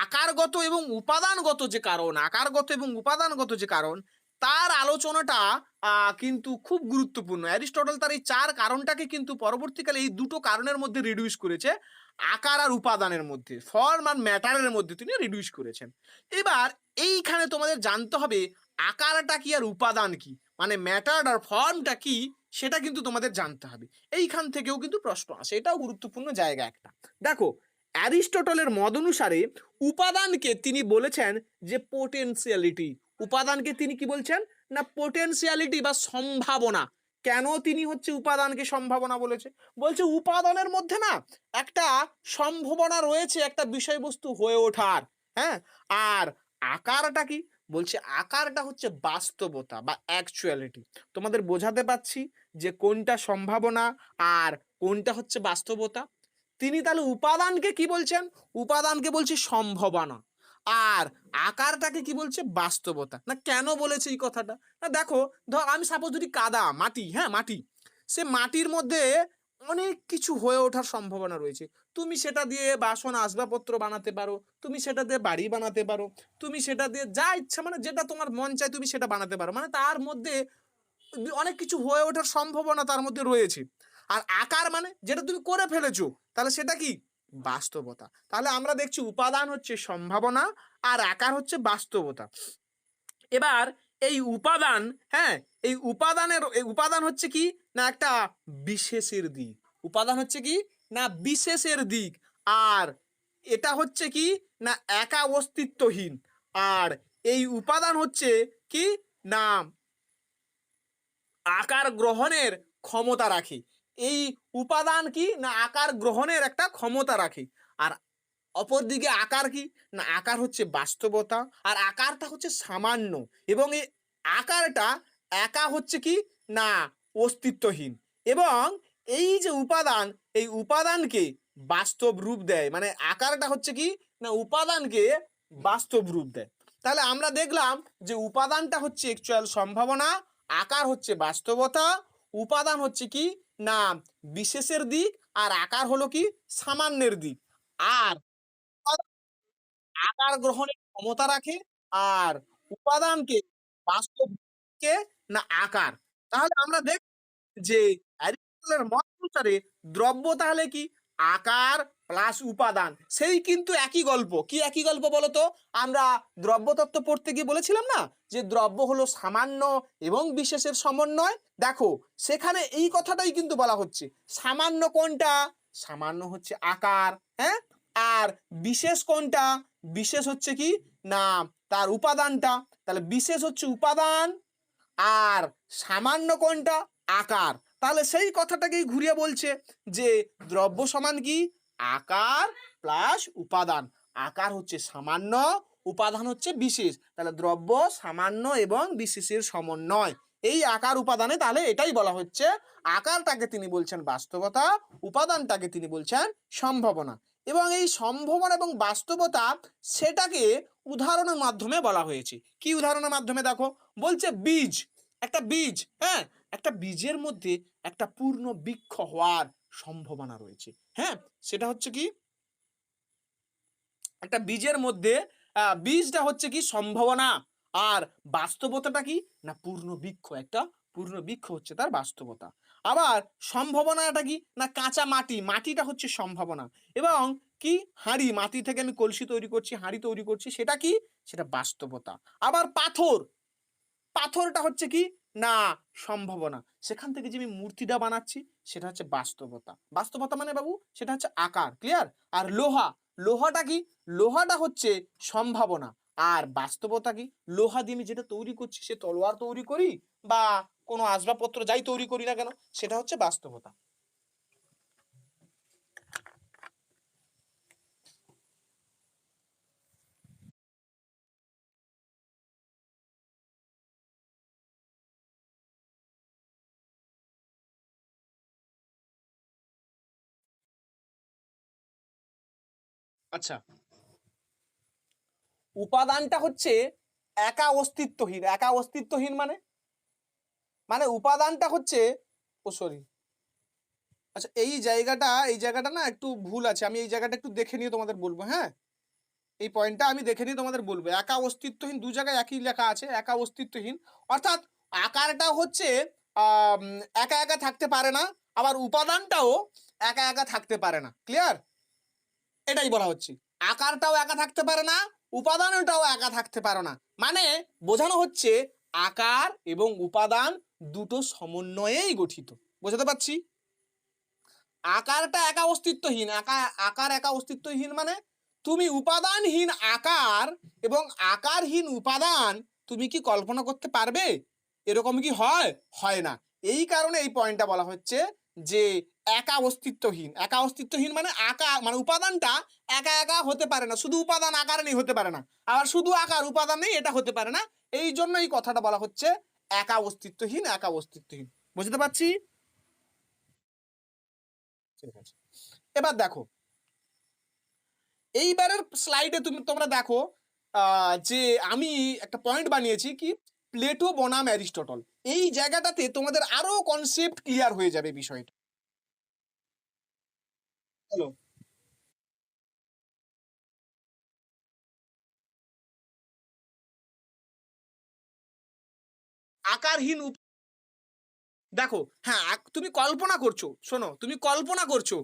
আকারগত এবং উপাদানগত যে কারণ, আকারগত এবং উপাদানগত যে কারণ, তার আলোচনাটা কিন্তু খুব গুরুত্বপূর্ণ। অ্যারিস্টটল তার এই ৪ কারণটাকে কিন্তু পরবর্তীকালে এই দুটো কারণের মধ্যে রিডিউস করেছে। আকার আর উপাদানের মধ্যে, ফর্ম আর ম্যাটারের মধ্যে তিনি রিডিউস করেছেন। এবার এইখানে তোমাদের জানতে হবে আকারটা কি আর উপাদান কি? মানে ম্যাটার আর ফর্মটা কি সেটা কিন্তু তোমাদের জানতে হবে। এইখান থেকেও কিন্তু প্রশ্ন আসে, এটাও গুরুত্বপূর্ণ জায়গা একটা। দেখো অ্যারিস্টটলের মত অনুসারে উপাদানকে তিনি বলেছেন যে পোটেনশিয়ালিটি। উপাদানকে তিনি কি বলছেন? না পোটেনশিয়ালিটি বা সম্ভাবনা। কেন তিনি হচ্ছে উপাদানকে সম্ভাবনা বলেছে? বলছে উপাদানের মধ্যে না একটা সম্ভাবনা রয়েছে একটা বিষয়বস্তু হয়ে ওঠার। হ্যাঁ, আর আকারটা কি? বলছে আকারটা হচ্ছে বাস্তবতা বা অ্যাকচুয়ালিটি। তোমাদের বোঝাতে পারছি যে কোনটা সম্ভাবনা আর কোনটা হচ্ছে বাস্তবতা। তিনি তাহলে উপাদানকে কি বলছেন? উপাদানকে বলছে সম্ভাবনা। আর আকারটাকে কি বলছে? বাস্তবতা। না কেন বলেছে এই কথাটা? না দেখো, ধর আমি সাপোজ যদি কাদা, মাটি, হ্যাঁ মাটি, সে মাটির মধ্যে অনেক কিছু হয়ে ওঠার সম্ভাবনা রয়েছে। তুমি সেটা দিয়ে বাসন আসবাবপত্র বানাতে পারো, তুমি সেটা দিয়ে বাড়ি বানাতে পারো, তুমি সেটা দিয়ে যা ইচ্ছা মানে যেটা তোমার মন চায় তুমি সেটা বানাতে পারো। মানে তার মধ্যে অনেক কিছু হয়ে ওঠার সম্ভাবনা তার মধ্যে রয়েছে। আর আকার মানে যেটা তুমি করে ফেলেছো, তাহলে সেটা কি? বাস্তবতা। তাহলে আমরা দেখছি উপাদান হচ্ছে সম্ভাবনা আর আকার হচ্ছে বাস্তবতা। এবার এই উপাদান, হ্যাঁ, এই উপাদান হচ্ছে কি? না একটা বিশেষের দিক। উপাদান হচ্ছে কি? না বিশেষের দিক। আর এটা হচ্ছে কি? না একা অস্তিত্বহীন। আর এই উপাদান হচ্ছে কি? না আকার গ্রহণের ক্ষমতা রাখে। এই উপাদান কি? না আকার গ্রহণের একটা ক্ষমতা রাখে। আর অপরদিকে আকার কি? না আকার হচ্ছে বাস্তবতা। আর আকারটা হচ্ছে সামান্য। এবং এই আকারটা একা হচ্ছে কি? না অস্তিত্বহীন। এবং এই যে উপাদান, এই উপাদানকে বাস্তব রূপ দেয়। মানে আকারটা হচ্ছে কি? না উপাদানকে বাস্তব রূপ দেয়। তাহলে আমরা দেখলাম যে উপাদানটা হচ্ছে অ্যাকচুয়াল সম্ভাবনা, আকার হচ্ছে বাস্তবতা, উপাদান হচ্ছে কি? না বিশেষের দিক, আর আকার হলো কি? সামান্যের দিক। আর আকার গ্রহণের ক্ষমতা রাখে, আর উপাদানকে বাস্তবকে না আকার। তাহলে আমরা দেখব যে অ্যারিস্টটলের মত অনুসারে দ্রব্য তাহলে কি? আকার প্লাস উপাদান। সেই কিন্তু একই গল্প। কি একই গল্প বলতো? আমরা দ্রব্যতত্ত্ব পড়তে গিয়ে বলেছিলাম না যে দ্রব্য হলো সামান্য এবং বিশেষের সমন্বয়। দেখো সেখানে এই কথাটাই কিন্তু বলা হচ্ছে। সামান্য কোনটা? সামান্য হচ্ছে আকার, হ্যাঁ? আর বিশেষ কোনটা? বিশেষ হচ্ছে কি? না তার উপাদানটা। তাহলে বিশেষ হচ্ছে উপাদান, আর সামান্য কোনটা? আকার। তাহলে সেই কথাটাকেই ঘুরিয়ে বলছে যে দ্রব্য সমান কি? আকার প্লাস উপাদান। আকার হচ্ছে সামান্য, উপাদান হচ্ছে বিশেষ। তাহলে দ্রব্য সামান্য এবং বিশেষের সমন্বয়। এই আকার উপাদানে তাহলে এটাই বলা হচ্ছে। আকারটাকে তিনি বলছেন বাস্তবতা, উপাদানটাকে তিনি বলছেন সম্ভাবনা। এবং এই সম্ভাবনা এবং বাস্তবতা সেটাকে উদাহরণের মাধ্যমে বলা হয়েছে। কি উদাহরণের মাধ্যমে? দেখো বলছে বীজ, একটা বীজ, হ্যাঁ, একটা বীজের মধ্যে একটা পূর্ণ বৃক্ষ হওয়ার সম্ভাবনা রয়েছে। হ্যাঁ, সেটা হচ্ছে কি? একটা বীজের মধ্যে বীজটা হচ্ছে কি? সম্ভাবনা। আর বাস্তবতাটা কি? না পূর্ণ বৃক্ষ। একটা পূর্ণ বৃক্ষ হচ্ছে তার বাস্তবতা। আবার সম্ভাবনাটা কি? না কাঁচা মাটি, মাটিটা হচ্ছে সম্ভাবনা। এবং কি? হাঁড়ি, মাটি থেকে আমি কলসি তৈরি করছি, হাঁড়ি তৈরি করছি, সেটা কি? সেটা বাস্তবতা। আবার পাথর, পাথরটা হচ্ছে কি? না সম্ভাবনা। সেখান থেকে যে আমি মূর্তিটা বানাচ্ছি সেটা হচ্ছে বাস্তবতা। বাস্তবতা মানে বাবু সেটা হচ্ছে আকার। ক্লিয়ার? আর লোহা, লোহাটা কি? লোহাটা হচ্ছে সম্ভাবনা। আর বাস্তবতা কি? লোহা দিয়ে আমি যেটা তৈরি করছি, সে তলোয়ার তৈরি করি বা কোনো আসবাবপত্র যাই তৈরি করি না কেন, সেটা হচ্ছে বাস্তবতা। আচ্ছা, উপাদানটা হচ্ছে একা অস্তিত্বহীন। একা অস্তিত্বহীন মানে মানে উপাদানটা হচ্ছে, ও সরি, আচ্ছা এই জায়গাটা না একটু ভুল আছে। আমি এই জায়গাটা একটু দেখে নিয়ে তোমাদের বলবো, হ্যাঁ? এই পয়েন্টটা আমি দেখে নিয়ে তোমাদের বলবো। একা অস্তিত্বহীন ২ জায়গায় একই লেখা আছে, একা অস্তিত্বহীন। অর্থাৎ আকারটা হচ্ছে আম একা, একা থাকতে পারে না। আবার উপাদানটাও একা, একা থাকতে পারে না। ক্লিয়ার? এটাই বলা হচ্ছে। আকারটাও একা থাকতে পারে না, উপাদানটাও একা থাকতে পারে না। মানে বোঝানো হচ্ছে আকার এবং উপাদান দুটো সমন্বয়েই গঠিত। বোঝাতে পারছি? আকারটা একা অস্তিত্বহীন। আকার একা অস্তিত্বহীন মানে তুমি উপাদানহীন আকার এবং আকারহীন উপাদান তুমি কি কল্পনা করতে পারবে? এরকম কি হয়? হয় না। এই কারণে এই পয়েন্টটা বলা হচ্ছে যে একা অস্তিত্বহীন। একা অস্তিত্বহীন মানে আকার মানে উপাদানটা একা, একা হতে পারে না। শুধু উপাদান আকার নেই হতে পারে না। আবার শুধু আকার উপাদান নেই এটা হতে পারে না। এইজন্য এই কথাটা বলা হচ্ছে একা অস্তিত্বহীন, একা অস্তিত্বহীন। বুঝতে পারছি? ঠিক আছে। এবার দেখো, এইবারের স্লাইডে তোমরা দেখো যে আমি একটা পয়েন্ট বানিয়েছি কি প্লেটো বনাম অ্যারিস্টটল। এই জায়গাটাতে তোমাদের আরো কনসেপ্ট ক্লিয়ার হয়ে যাবে বিষয়টা। হলো আকারহীন দেখো, হ্যাঁ তুমি কল্পনা করছো, শোনো তুমি কল্পনা করছো।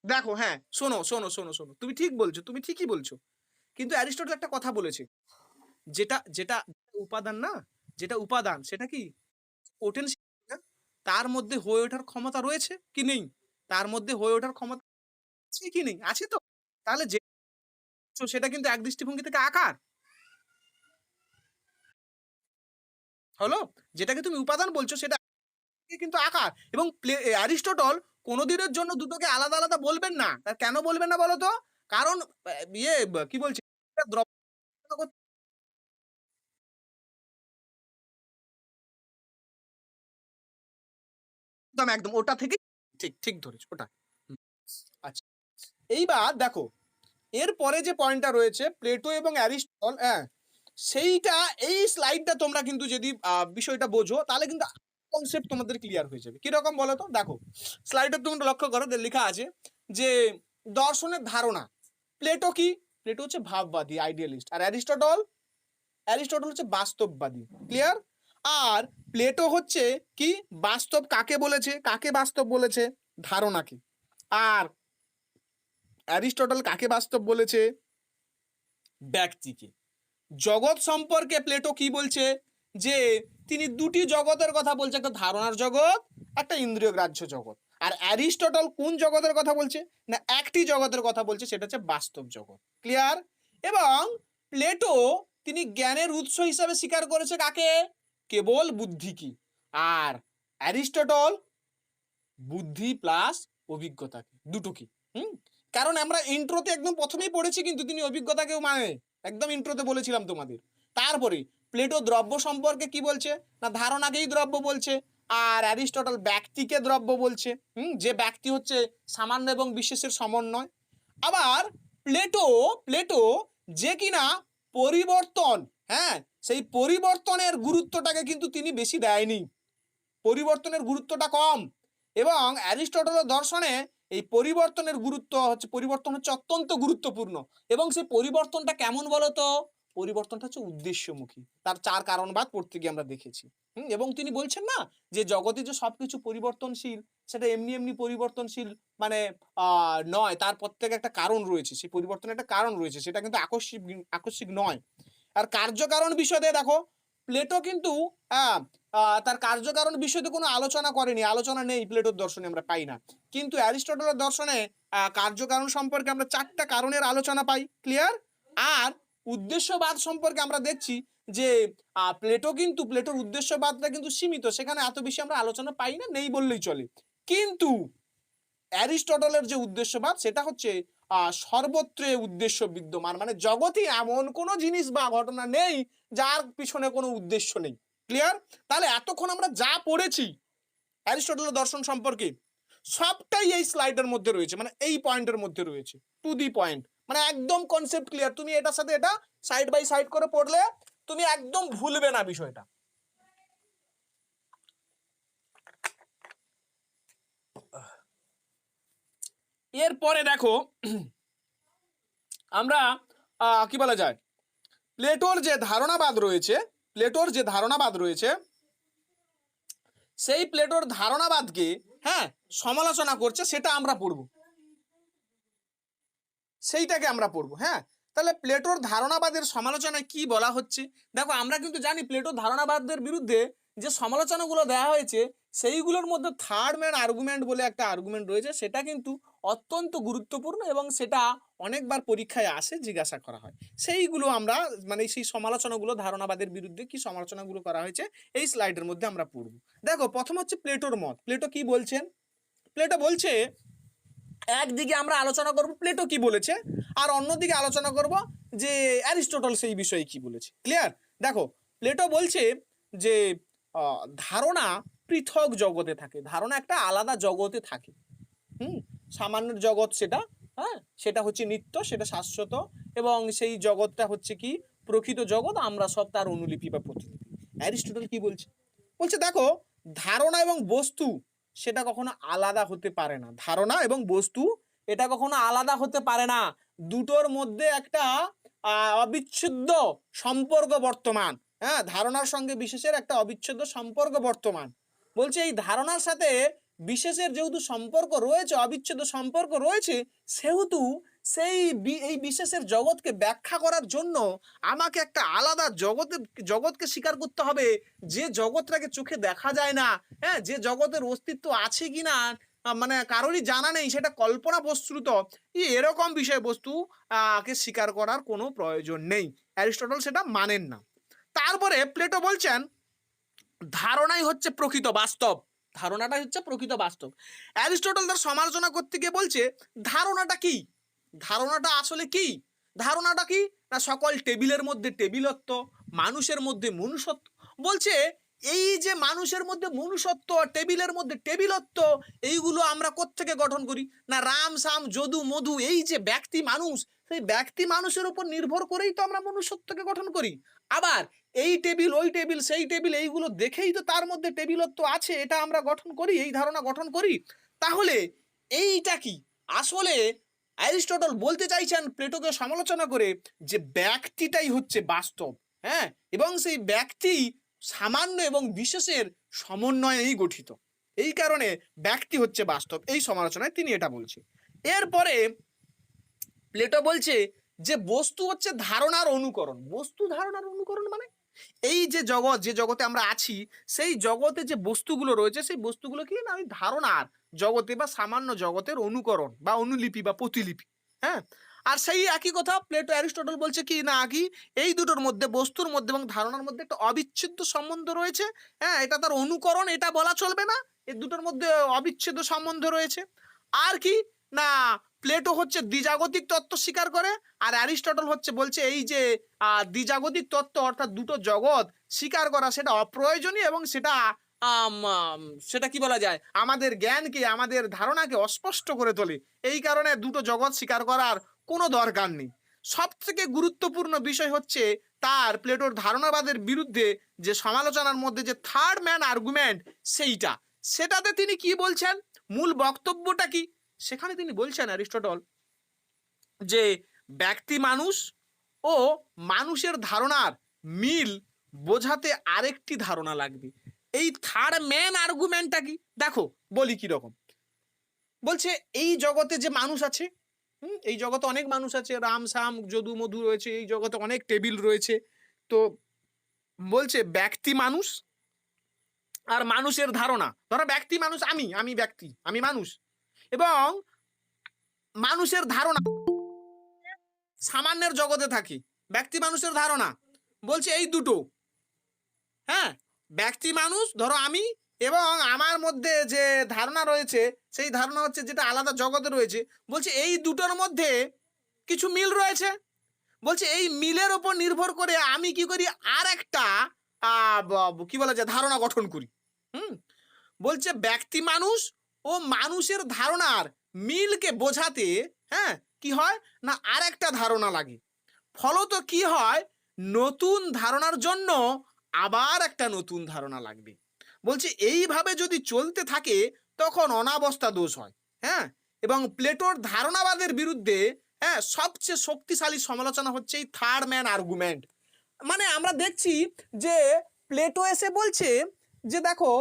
দেখো হ্যাঁ, শোনো শোনো শোনো শোনো তুমি ঠিক বলছো, তুমি ঠিকই বলছো। কিন্তু অ্যারিস্টটল একটা কথা বলেছে, যেটা যেটা উপাদান না, যেটা উপাদান সেটা কি পোটেনশিয়াল, তার মধ্যে হয়ে ওঠার ক্ষমতা রয়েছে কি নেই? তার মধ্যে হয়ে ওঠার ক্ষমতা আছে কি নেই? আছে তো? তাহলে যে সেটা কিন্তু এক দৃষ্টিভঙ্গি থেকে আকার। হলো? যেটাকে তুমি উপাদান বলছো সেটা কিন্তু আকার। এবং অ্যারিস্টটল কোনদিনের জন্য দুটোকে আলাদা, আলাদা বলবেন না। কেন বলবেন না বলো তো? কারণ কি বলছি? দ্রব্য একদম, একদম ওটা থেকেই ঠিক, ঠিক ধরেছো ওটা। হুম, আচ্ছা। এইবার দেখো, এরপরে যে পয়েন্টটা রয়েছে প্লেটো এবং অ্যারিস্টটল, হ্যাঁ? সেইটা এই স্লাইডটা তোমরা কিন্তু যদি বিষয়টা বোঝো তাহলে কিন্তু কনসেপ্ট তোমাদের ক্লিয়ার হয়ে যাবে। কিরকম বলো তো? দেখো, স্লাইডে তুমি একটু লক্ষ্য করো লেখা আছে যে দর্শনের ধারণা। প্লেটো কি? প্লেটো হচ্ছে ভাববাদী, আইডিয়ালিস্ট। আর অ্যারিস্টটল? অ্যারিস্টটল হচ্ছে বাস্তববাদী। ক্লিয়ার? আর প্লেটো হচ্ছে কি বাস্তব কাকে বলেছে? কাকে বাস্তব বলেছে? ধারণাকে। আর অ্যারিস্টটল কাকে বাস্তব বলেছে? ব্যক্তিকে। জগৎ সম্পর্কে প্লেটো কি বলছে? যে তিনি দুটি জগতের কথা বলছে, একটা ধারণার জগৎ, একটা ইন্দ্রিয় গ্রাহ্য জগৎ। আর অ্যারিস্টটল কোন জগতের কথা বলছে? না একটি জগতের কথা বলছে, সেটা হচ্ছে বাস্তব জগৎ। ক্লিয়ার? এবং প্লেটো তিনি জ্ঞানের উৎস হিসাবে স্বীকার করেছে কাকে? কেবল বুদ্ধি কি। আর অ্যারিস্টটল বুদ্ধি প্লাস অভিজ্ঞতাকে, দুটো কি। হুম, কারণ আমরা ইন্ট্রোতে একদম প্রথমেই পড়েছি কিন্তু তিনি অভিজ্ঞতাকেও মানে একদম ইন্ট্রোতে বলেছিলাম তোমাদের। তারপরে প্লেটো দ্রব্য সম্পর্কে কি বলছে? না ধারণাকেই দ্রব্য বলছে। আর অ্যারিস্টটল ব্যক্তিকে দ্রব্য বলছে। যে ব্যক্তি হচ্ছে সামান্য এবং বিশেষের সমন্বয়। আবার প্লেটো প্লেটো যে কিনা পরিবর্তন, হ্যাঁ, সেই পরিবর্তনের গুরুত্বটাকে কিন্তু তিনি বেশি দেয়নি। পরিবর্তনের গুরুত্বটা কম। এবং অ্যারিস্টটলের দর্শনে এই পরিবর্তনের গুরুত্ব হচ্ছে, পরিবর্তন হচ্ছে অত্যন্ত গুরুত্বপূর্ণ। এবং সেই পরিবর্তনটা কেমন বলতো? পরিবর্তনটা হচ্ছে উদ্দেশ্যমুখী। তার ৪ কারণবাদ পড়তে গিয়ে আমরা দেখেছি। এবং তিনি বলছেন না যে জগতে যে সবকিছু পরিবর্তনশীল, সেটা এমনি এমনি পরিবর্তনশীল মানে নয়, তার প্রত্যেকে একটা কারণ রয়েছে। সেই পরিবর্তনের একটা কারণ রয়েছে, সেটা কিন্তু আকস্মিক আকস্মিক নয়। আর কার্যকারণ বিষয়ে দেখো, প্লেটো কিন্তু আহ তার কার্যকারণ বিষয়ে কোনো আলোচনা করেনি, আলোচনা নেই প্লেটোর দর্শনে আমরা পাই না। কিন্তু অ্যারিস্টটলের দর্শনে কার্যকারণ সম্পর্কে আমরা ৪টা কারণের আলোচনা পাই। ক্লিয়ার? আর উদ্দেশ্যবাদ সম্পর্কে আমরা দেখছি যে প্লেটোর উদ্দেশ্যবাদটা কিন্তু সীমিত, সেখানে এত বেশি আমরা আলোচনা পাই না, নেই বললেই চলে। কিন্তু অ্যারিস্টটলের যে উদ্দেশ্যবাদ সেটা হচ্ছে সর্বত্রে উদ্দেশ্য বিদ্যমান, মানে জগতে এমন কোনো জিনিস বা ঘটনা নেই যার পিছনে কোনো উদ্দেশ্য নেই। ক্লিয়ার? তাহলে এতক্ষণ আমরা যা পড়েছি অ্যারিস্টটলের দর্শন সম্পর্কে সবটাই এই স্লাইডের মধ্যে রয়েছে, মানে এই পয়েন্টের মধ্যে রয়েছে, টু দি পয়েন্ট, মানে একদম কনসেপ্ট ক্লিয়ার। তুমি এটার সাথে এটা সাইড বাই সাইড করে পড়লে তুমি একদম ভুলবে না বিষয়টা। এরপরে দেখো আমরা কি বলা যায়, প্লেটোর যে ধারণাবাদ রয়েছে, প্লেটোর যে ধারণাবাদ রয়েছে সেই প্লেটোর ধারণাবাদকে হ্যাঁ সমালোচনা করছে, সেটা আমরা পড়ব, সেইটাকে আমরা পড়ব। হ্যাঁ, তাহলে প্লেটোর ধারণাবাদের সমালোচনায় কি বলা হচ্ছে দেখো, আমরা কিন্তু জানি প্লেটোর ধারণাবাদের বিরুদ্ধে যে সমালোচনাগুলো দেওয়া হয়েছে সেইগুলোর মধ্যে থার্ড ম্যান আর্গুমেন্ট বলে একটা আর্গুমেন্ট রয়েছে, সেটা কিন্তু অত্যন্ত গুরুত্বপূর্ণ এবং সেটা অনেকবার পরীক্ষায় আসে, জিজ্ঞাসা করা হয়। সেইগুলো আমরা মানে সেই সমালোচনাগুলো ধারণাবাদের বিরুদ্ধে কি সমালোচনাগুলো করা হয়েছে এই স্লাইডের মধ্যে আমরা পড়ব। দেখো প্রথম হচ্ছে প্লেটোর মত। প্লেটো কি বলছেন? প্লেটো বলছে, একদিকে আমরা আলোচনা করব প্লেটো কি বলেছে, আর অন্যদিকে আলোচনা করব যে অ্যারিস্টটল সেই বিষয়ে কি বলেছে। ক্লিয়ার? দেখো প্লেটো বলছে যে ধারণা পৃথক জগতে থাকে, ধারণা একটা আলাদা জগতে থাকে। সামান্য জগৎ সেটা, হ্যাঁ সেটা হচ্ছে নিত্য, সেটা শাশ্বত, এবং সেই জগৎটা হচ্ছে কি প্রকৃত জগৎ, আমরা সব তার অনুলিপি বা প্রতিলিপি। অ্যারিস্টটল কি বলছে? বলছে দেখো ধারণা এবং বস্তু সেটা কখনো আলাদা হতে পারে না, ধারণা এবং বস্তু এটা কখনো আলাদা হতে পারে না, দুটোর মধ্যে একটা অবিচ্ছেদ্য সম্পর্ক বর্তমান। হ্যাঁ, ধারণার সঙ্গে বিশেষের একটা অবিচ্ছেদ্য সম্পর্ক বর্তমান। বলছে এই ধারণার সাথে বিশেষের যেহেতু সম্পর্ক রয়েছে, অবিচ্ছেদ্য সম্পর্ক রয়েছে, সেহেতু সেই এই বিশেষের জগৎকে ব্যাখ্যা করার জন্য আমাকে একটা আলাদা জগৎকে স্বীকার করতে হবে, যে জগৎটাকে চোখে দেখা যায় না, হ্যাঁ যে জগতের অস্তিত্ব আছে কিনা মানে কারোরই জানা নেই, সেটা কল্পনা প্রসূত, এরকম বিষয়বস্তু কে স্বীকার করার কোনো প্রয়োজন নেই। অ্যারিস্টটল সেটা মানেন না। তারপরে প্লেটো বলছেন ধারণাই হচ্ছে প্রকৃত বাস্তব, ধারণাটাই হচ্ছে প্রকৃত বাস্তব। অ্যারিস্টটল তার সমালোচনা করতে গিয়ে বলছে ধারণাটা কি, ধারণাটা আসলে কি, ধারণাটা কি না সকল টেবিলের মধ্যে টেবিলত্ব, মানুষের মধ্যে মনুষ্যত্ব। বলছে এই যে মানুষের মধ্যে মনুষ্যত্ব, টেবিলের মধ্যে টেবিলত্ব, এইগুলো আমরা কোত্থেকে গঠন করি না রাম সাম যদু মধু, এই যে ব্যক্তি মানুষ, সেই ব্যক্তি মানুষের উপর নির্ভর করেই তো আমরা মনুষ্যত্বকে গঠন করি। আবার এই টেবিল ওই টেবিল সেই টেবিল এইগুলো দেখেই তো তার মধ্যে টেবিলত্ব আছে, এটা আমরা গঠন করি, এই ধারণা গঠন করি। তাহলে এইটা কি আসলে অ্যারিস্টটল বলতে চাইছেন প্লেটোকে সমালোচনা করে যে ব্যক্তিটাই হচ্ছে বাস্তব, হ্যাঁ এবং সেই ব্যক্তি সামান্য এবং বিশেষের সমন্বয়েই গঠিত, এই কারণে ব্যক্তি হচ্ছে বাস্তব, এই সমালোচনায় তিনি এটা বলছে। এরপরে প্লেটো বলছে যে বস্তু হচ্ছে ধারণার অনুকরণ। বস্তু ধারণার অনুকরণ মানে এই যে জগৎ, যে জগতে আমরা আছি, সেই জগতে যে বস্তুগুলো রয়েছে সেই বস্তুগুলো কি না ওই ধারণার জগতে বা সামান্য জগতের অনুকরণ বা অনুলিপি বা প্রতিলিপি। হ্যাঁ, আর সেই একই কথা প্লেটো অ্যারিস্টটল বলছে কি না কি এই দুটোর মধ্যে, বস্তুর মধ্যে এবং ধারণার মধ্যে একটা অবিচ্ছেদ্য সম্বন্ধ রয়েছে। হ্যাঁ, এটা তার অনুকরণ, এটা বলা চলবে না, এই দুটোর মধ্যে অবিচ্ছেদ্য সম্বন্ধ রয়েছে। আর কি না প্লেটো হচ্ছে দ্বিজাগতিক তত্ত্ব স্বীকার করে, আর অ্যারিস্টটল হচ্ছে বলছে এই যে দ্বিজাগতিক তত্ত্ব অর্থাৎ দুটো জগৎ স্বীকার করা সেটা অপ্রয়োজনীয় এবং সেটা সেটা কি বলা যায় আমাদের জ্ঞানকে, আমাদের ধারণাকে অস্পষ্ট করে তোলে, এই কারণে দুটো জগৎ স্বীকার করার কোনো দরকার নেই। সব থেকে গুরুত্বপূর্ণ বিষয় হচ্ছে তার প্লেটোর ধারণাবাদের বিরুদ্ধে যে সমালোচনার মধ্যে যে থার্ড ম্যান আর্গুমেন্ট, সেইটা সেটাতে তিনি কি বলছেন, মূল বক্তব্যটা কি, সেখানে তিনি বলছেন অ্যারিস্টটল যে ব্যক্তি মানুষ ও মানুষের ধারণার মিল বোঝাতে আরেকটি ধারণা লাগবে। এই থার্ড ম্যান আর্গুমেন্টটা কি দেখো বলি কি রকম। বলছে এই জগতে যে মানুষ আছে, এই জগতে অনেক মানুষ আছে, রাম সাম যদু মধু রয়েছে, এই জগতে অনেক টেবিল রয়েছে। তো বলছে ব্যক্তি মানুষ আর মানুষের ধারণা, ধরো ব্যক্তি মানুষ, আমি আমি ব্যক্তি, আমি মানুষ, এবং মানুষের ধারণা সামান্যের জগতে থাকি, ব্যক্তি মানুষের ধারণা বলছে এই দুটো, হ্যাঁ ব্যক্তি মানুষ ধরো আমি, এবং আমার মধ্যে যে ধারণা রয়েছে সেই ধারণা হচ্ছে যেটা আলাদা জগতে রয়েছে। বলছে এই দুটোর মধ্যে কিছু মিল রয়েছে। বলছে এই মিলের উপর নির্ভর করে আমি কি করি আর একটা কি বলা যায় ধারণা গঠন করি। হুম? বলছে ব্যক্তি মানুষ ও মানুষের ধারণার মিলকে বোঝাতে, হ্যাঁ, কি হয় না আরেকটা ধারণা লাগে। ফলত কি হয় নতুন ধারণার জন্য আবার একটা নতুন ধারণা লাগবে। বলছে এইভাবে যদি চলতে থাকে তখন অনাবস্থা দোষ হয়। হ্যাঁ, এবং প্লেটোর ধারণাবাদের বিরুদ্ধে, হ্যাঁ, সবচেয়ে শক্তিশালী সমালোচনা হচ্ছে এই থার্ড ম্যান আর্গুমেন্ট। মানে আমরা দেখছি যে প্লেটো এসে বলছে যে দেখো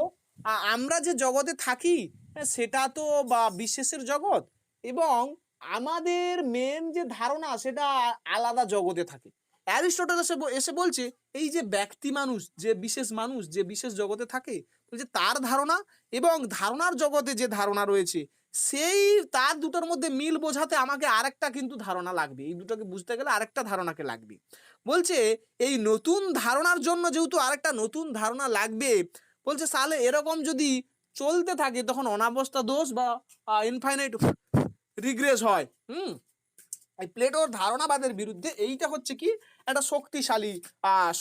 আমরা যে জগতে থাকি, সেটা তো বা বিশেষের জগৎ, এবং আমাদের মেন যে ধারণা সেটা আলাদা জগতে থাকে। অ্যারিস্টটল এসে এসে বলছে এই যে ব্যক্তি মানুষ যে বিশেষ জগতে থাকে, বলছে তার ধারণা এবং ধারণার জগতে যে ধারণা রয়েছে সেই তার দুটোর মধ্যে মিল বোঝাতে আমাকে আরেকটা কিন্তু ধারণা লাগবে, এই দুটোকে বুঝতে গেলে আরেকটা ধারণাকে লাগবে। বলছে এই নতুন ধারণার জন্য যেহেতু আরেকটা নতুন ধারণা লাগবে, বলছে সালে এরকম যদি চলতে থাকে তখন অনাবস্থা দোষ বা ইনফাইনাইট রিগ্রেস হয়। এই প্লেটোর ধারণাবাদের বিরুদ্ধে এইটা হচ্ছে কি একটা শক্তিশালী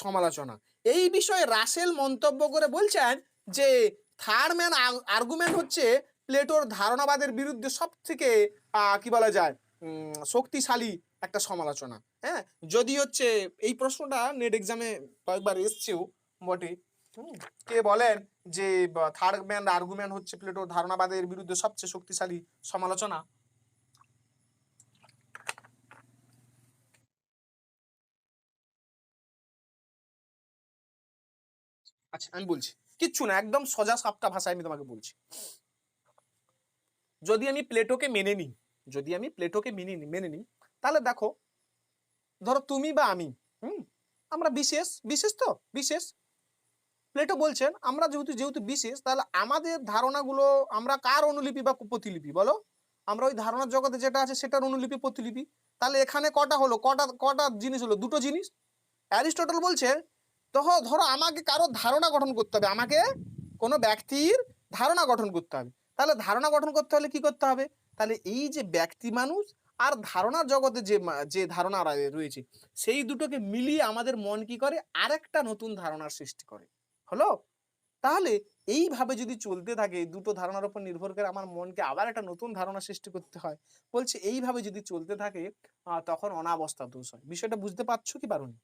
সমালোচনা। এই বিষয়ে রাসেল মন্তব্য করে বলছেন যে থার্ড ম্যান আর্গুমেন্ট হচ্ছে প্লেটোর ধারণাবাদের বিরুদ্ধে সব থেকে কি বলা যায় শক্তিশালী একটা সমালোচনা। হ্যাঁ, যদি হচ্ছে এই প্রশ্নটা নেট এক্সামে কয়েকবার এসছেও বটে। কে বলেন যে থার্ড ম্যান আর্গুমেন্ট হচ্ছে প্লেটোর ধারণাবাদের বিরুদ্ধে সবচেয়ে শক্তিশালী সমালোচনা? আচ্ছা আমি বলছি, কিচ্ছু না, একদম সোজা সাপটা ভাষায় আমি তোমাকে বলছি। যদি আমি প্লেটোকে মেনে নিই, যদি আমি প্লেটোকে মেনে নিই, তাহলে দেখো ধরো তুমি বা আমি, আমরা বিশেষ বিশেষ তো বিশেষ। প্লেটো বলছেন আমরা যেহেতু যেহেতু বিশেষ, তাহলে আমাদের ধারণাগুলো আমরা কার অনুলিপি বা প্রতিলিপি বলো? আমরা ওই ধারণার জগতে যেটা আছে সেটার অনুলিপি প্রতিলিপি। তাহলে এখানে কটা হলো, কটা কটা জিনিস হলো? দুটো জিনিস। অ্যারিস্টটল বলছে ধরো ধরো আমাকে কারো ধারণা গঠন করতে হবে, আমাকে কোনো ব্যক্তির ধারণা গঠন করতে হবে। তাহলে ধারণা গঠন করতে হলে কি করতে হবে? তাহলে এই যে ব্যক্তি মানুষ আর ধারণার জগতে যে যে ধারণা রয়েছে সেই দুটোকে মিলিয়ে আমাদের মন কি করে আরেকটা নতুন ধারণার সৃষ্টি করে। হলো? তাহলে এইভাবে যদি চলতে থাকে দুটো ধারণার উপর নির্ভর করে আমার মনকে আবার একটা নতুন ধারণা সৃষ্টি করতে হয়। বলছে এইভাবে যদি চলতে থাকে তখন অনাবস্থা দোষ হয়। বিষয়টা বুঝতে পারছো কি পারোনি?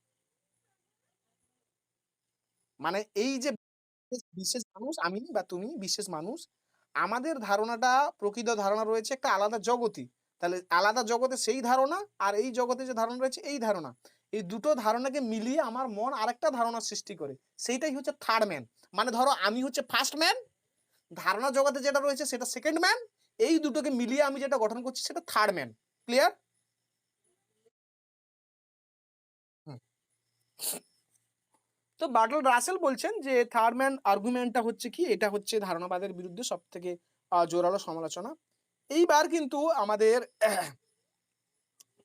মানে এই যে বিশেষ মানুষ আমি বা তুমি বিশেষ মানুষ, আমাদের ধারণাটা প্রকৃত ধারণা রয়েছে একটা আলাদা জগতি। তাহলে আলাদা জগতে সেই ধারণা আর এই জগতে যে ধারণা রয়েছে এই ধারণা। এই দুটো ধারণাকে মিলিয়ে আমার মন আরেকটা ধারণা সৃষ্টি করে। সেইটাই হচ্ছে থার্ড ম্যান। মানে ধরো আমি হচ্ছে ফার্স্ট ম্যান, ধারণা জগতে যেটা রয়েছে সেটা সেকেন্ড ম্যান, এই দুটোকে মিলিয়ে আমি যেটা গঠন করছি সেটা থার্ড ম্যান। ক্লিয়ার? হুম। তো বার্টল রাসেল বলছেন যে থার্ড ম্যান আর্গুমেন্টটা হচ্ছে কি, এটা হচ্ছে ধারণাবাদের বিরুদ্ধে সবথেকে জোরালো সমালোচনা। এইবার কিন্তু আমাদের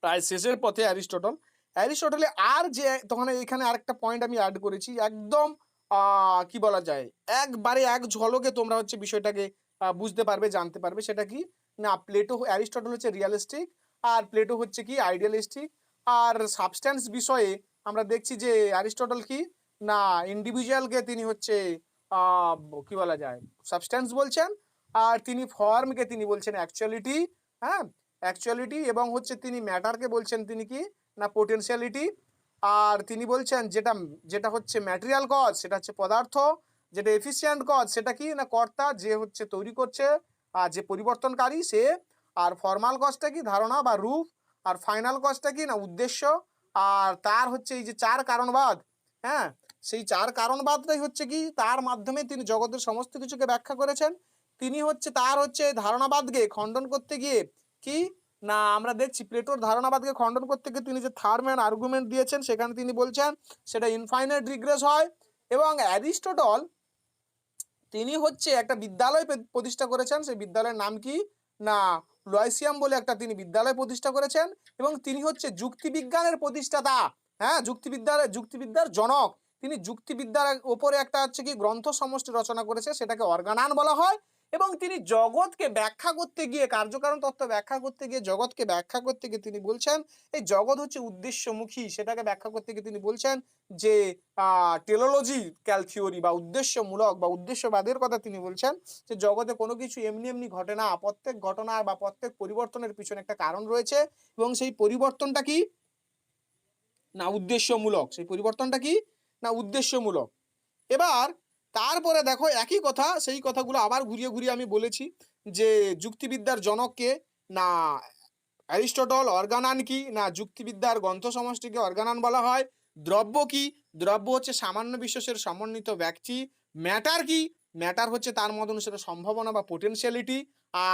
প্রায় শেষের পথে অ্যারিস্টটল। অ্যারিস্টটলে আর যে তখন এখানে আরেকটা পয়েন্ট আমি অ্যাড করেছি একদম কি বলা যায় একবারে এক ঝলকে তোমরা হচ্ছে বিষয়টাকে বুঝতে পারবে জানতে পারবে। সেটা কি না প্লেটো অ্যারিস্টটল হচ্ছে রিয়ালিস্টিক আর প্লেটো হচ্ছে কি আইডিয়ালিস্টিক। আর সাবস্ট্যান্স বিষয়ে আমরা দেখছি যে অ্যারিস্টটল কি না ইন্ডিভিজুয়ালকে তিনি হচ্ছে আহ কি বলা যায় সাবস্ট্যান্স বলছেন, আর তিনি ফর্মকে তিনি বলছেন অ্যাকচুয়ালিটি। হ্যাঁ, অ্যাকচুয়ালিটি এবং হচ্ছে তিনি ম্যাটারকে বলছেন তিনি কি না পোটেনশিয়ালিটি। আর তিনি বলছেন যেটা যেটা হচ্ছে ম্যাটেরিয়াল কজ সেটা হচ্ছে পদার্থ, যেটা এফিসিয়েন্ট কজ সেটা কি না কর্তা যে হচ্ছে তৈরি করছে আর যে পরিবর্তনকারী সে। আর ফর্মাল কজটা কি ধারণা বা রূপ। আর ফাইনাল কজটা কি না উদ্দেশ্য। আর তার হচ্ছে এই যে চার কারণবাদ, হ্যাঁ, সেই চার কারণবাদটাই হচ্ছে কি তার মাধ্যমে তিনি জগতের সমস্ত কিছুকে ব্যাখ্যা করেছেন। তিনি হচ্ছে তার হচ্ছে ধারণাবাদকে খণ্ডন করতে গিয়ে কি না আমরা দেখছি প্লেটোর ধারণাবাদকে খণ্ডন করতে গিয়ে তিনি যে থার্ড ম্যান আর্গুমেন্ট দিয়েছেন সেখানে তিনি বলছেন সেটা ইনফাইনাইট রিগ্রেস হয়। এবং অ্যারিস্টটল তিনি হচ্ছে একটা বিদ্যালয় প্রতিষ্ঠা করেছেন, সেই বিদ্যালয়ের নাম কি না লয়েসিয়াম বলে একটা তিনি বিদ্যালয় প্রতিষ্ঠা করেছেন। এবং তিনি হচ্ছে যুক্তিবিজ্ঞানের প্রতিষ্ঠাতা। হ্যাঁ, যুক্তিবিদ্যার জনক। তিনি যুক্তিবিদ্যার উপরে একটা হচ্ছে কি গ্রন্থ সমষ্টি রচনা করেছে সেটাকে অর্গানান বলা হয়। এবং তিনি জগৎকে ব্যাখ্যা করতে গিয়ে, কার্যকারণ তত্ত্ব ব্যাখ্যা করতে গিয়ে, জগৎকে ব্যাখ্যা করতে গিয়ে তিনি বলছেন এই জগৎ হচ্ছে উদ্দেশ্যমুখী। সেটাকে ব্যাখ্যা করতে গিয়ে তিনি বলছেন যে টেলোলজিক্যাল থিওরি বা উদ্দেশ্যমূলক বা উদ্দেশ্যবাদের কথা তিনি বলছেন যে জগতে কোনো কিছু এমনি এমনি ঘটে না, প্রত্যেক ঘটনা বা প্রত্যেক পরিবর্তনের পিছনে একটা কারণ রয়েছে এবং সেই পরিবর্তনটা কি না উদ্দেশ্যমূলক। সেই পরিবর্তনটা কি না উদ্দেশ্যমূলক। এবার তারপরে দেখো একই কথা, সেই কথাগুলো আবার ঘুরিয়ে ঘুরিয়ে আমি বলেছি যে যুক্তিবিদ্যার জনককে না অ্যারিস্টটল। অর্গানান কি না যুক্তিবিদ্যার গ্রন্থ সমষ্টিকে অর্গানান বলা হয়। দ্রব্য কি, দ্রব্য হচ্ছে সামান্য বিশেষের সমন্বিত ব্যক্তি। ম্যাটার কি, ম্যাটার হচ্ছে তার মত অনুসারে সম্ভাবনা বা পোটেনশিয়ালিটি।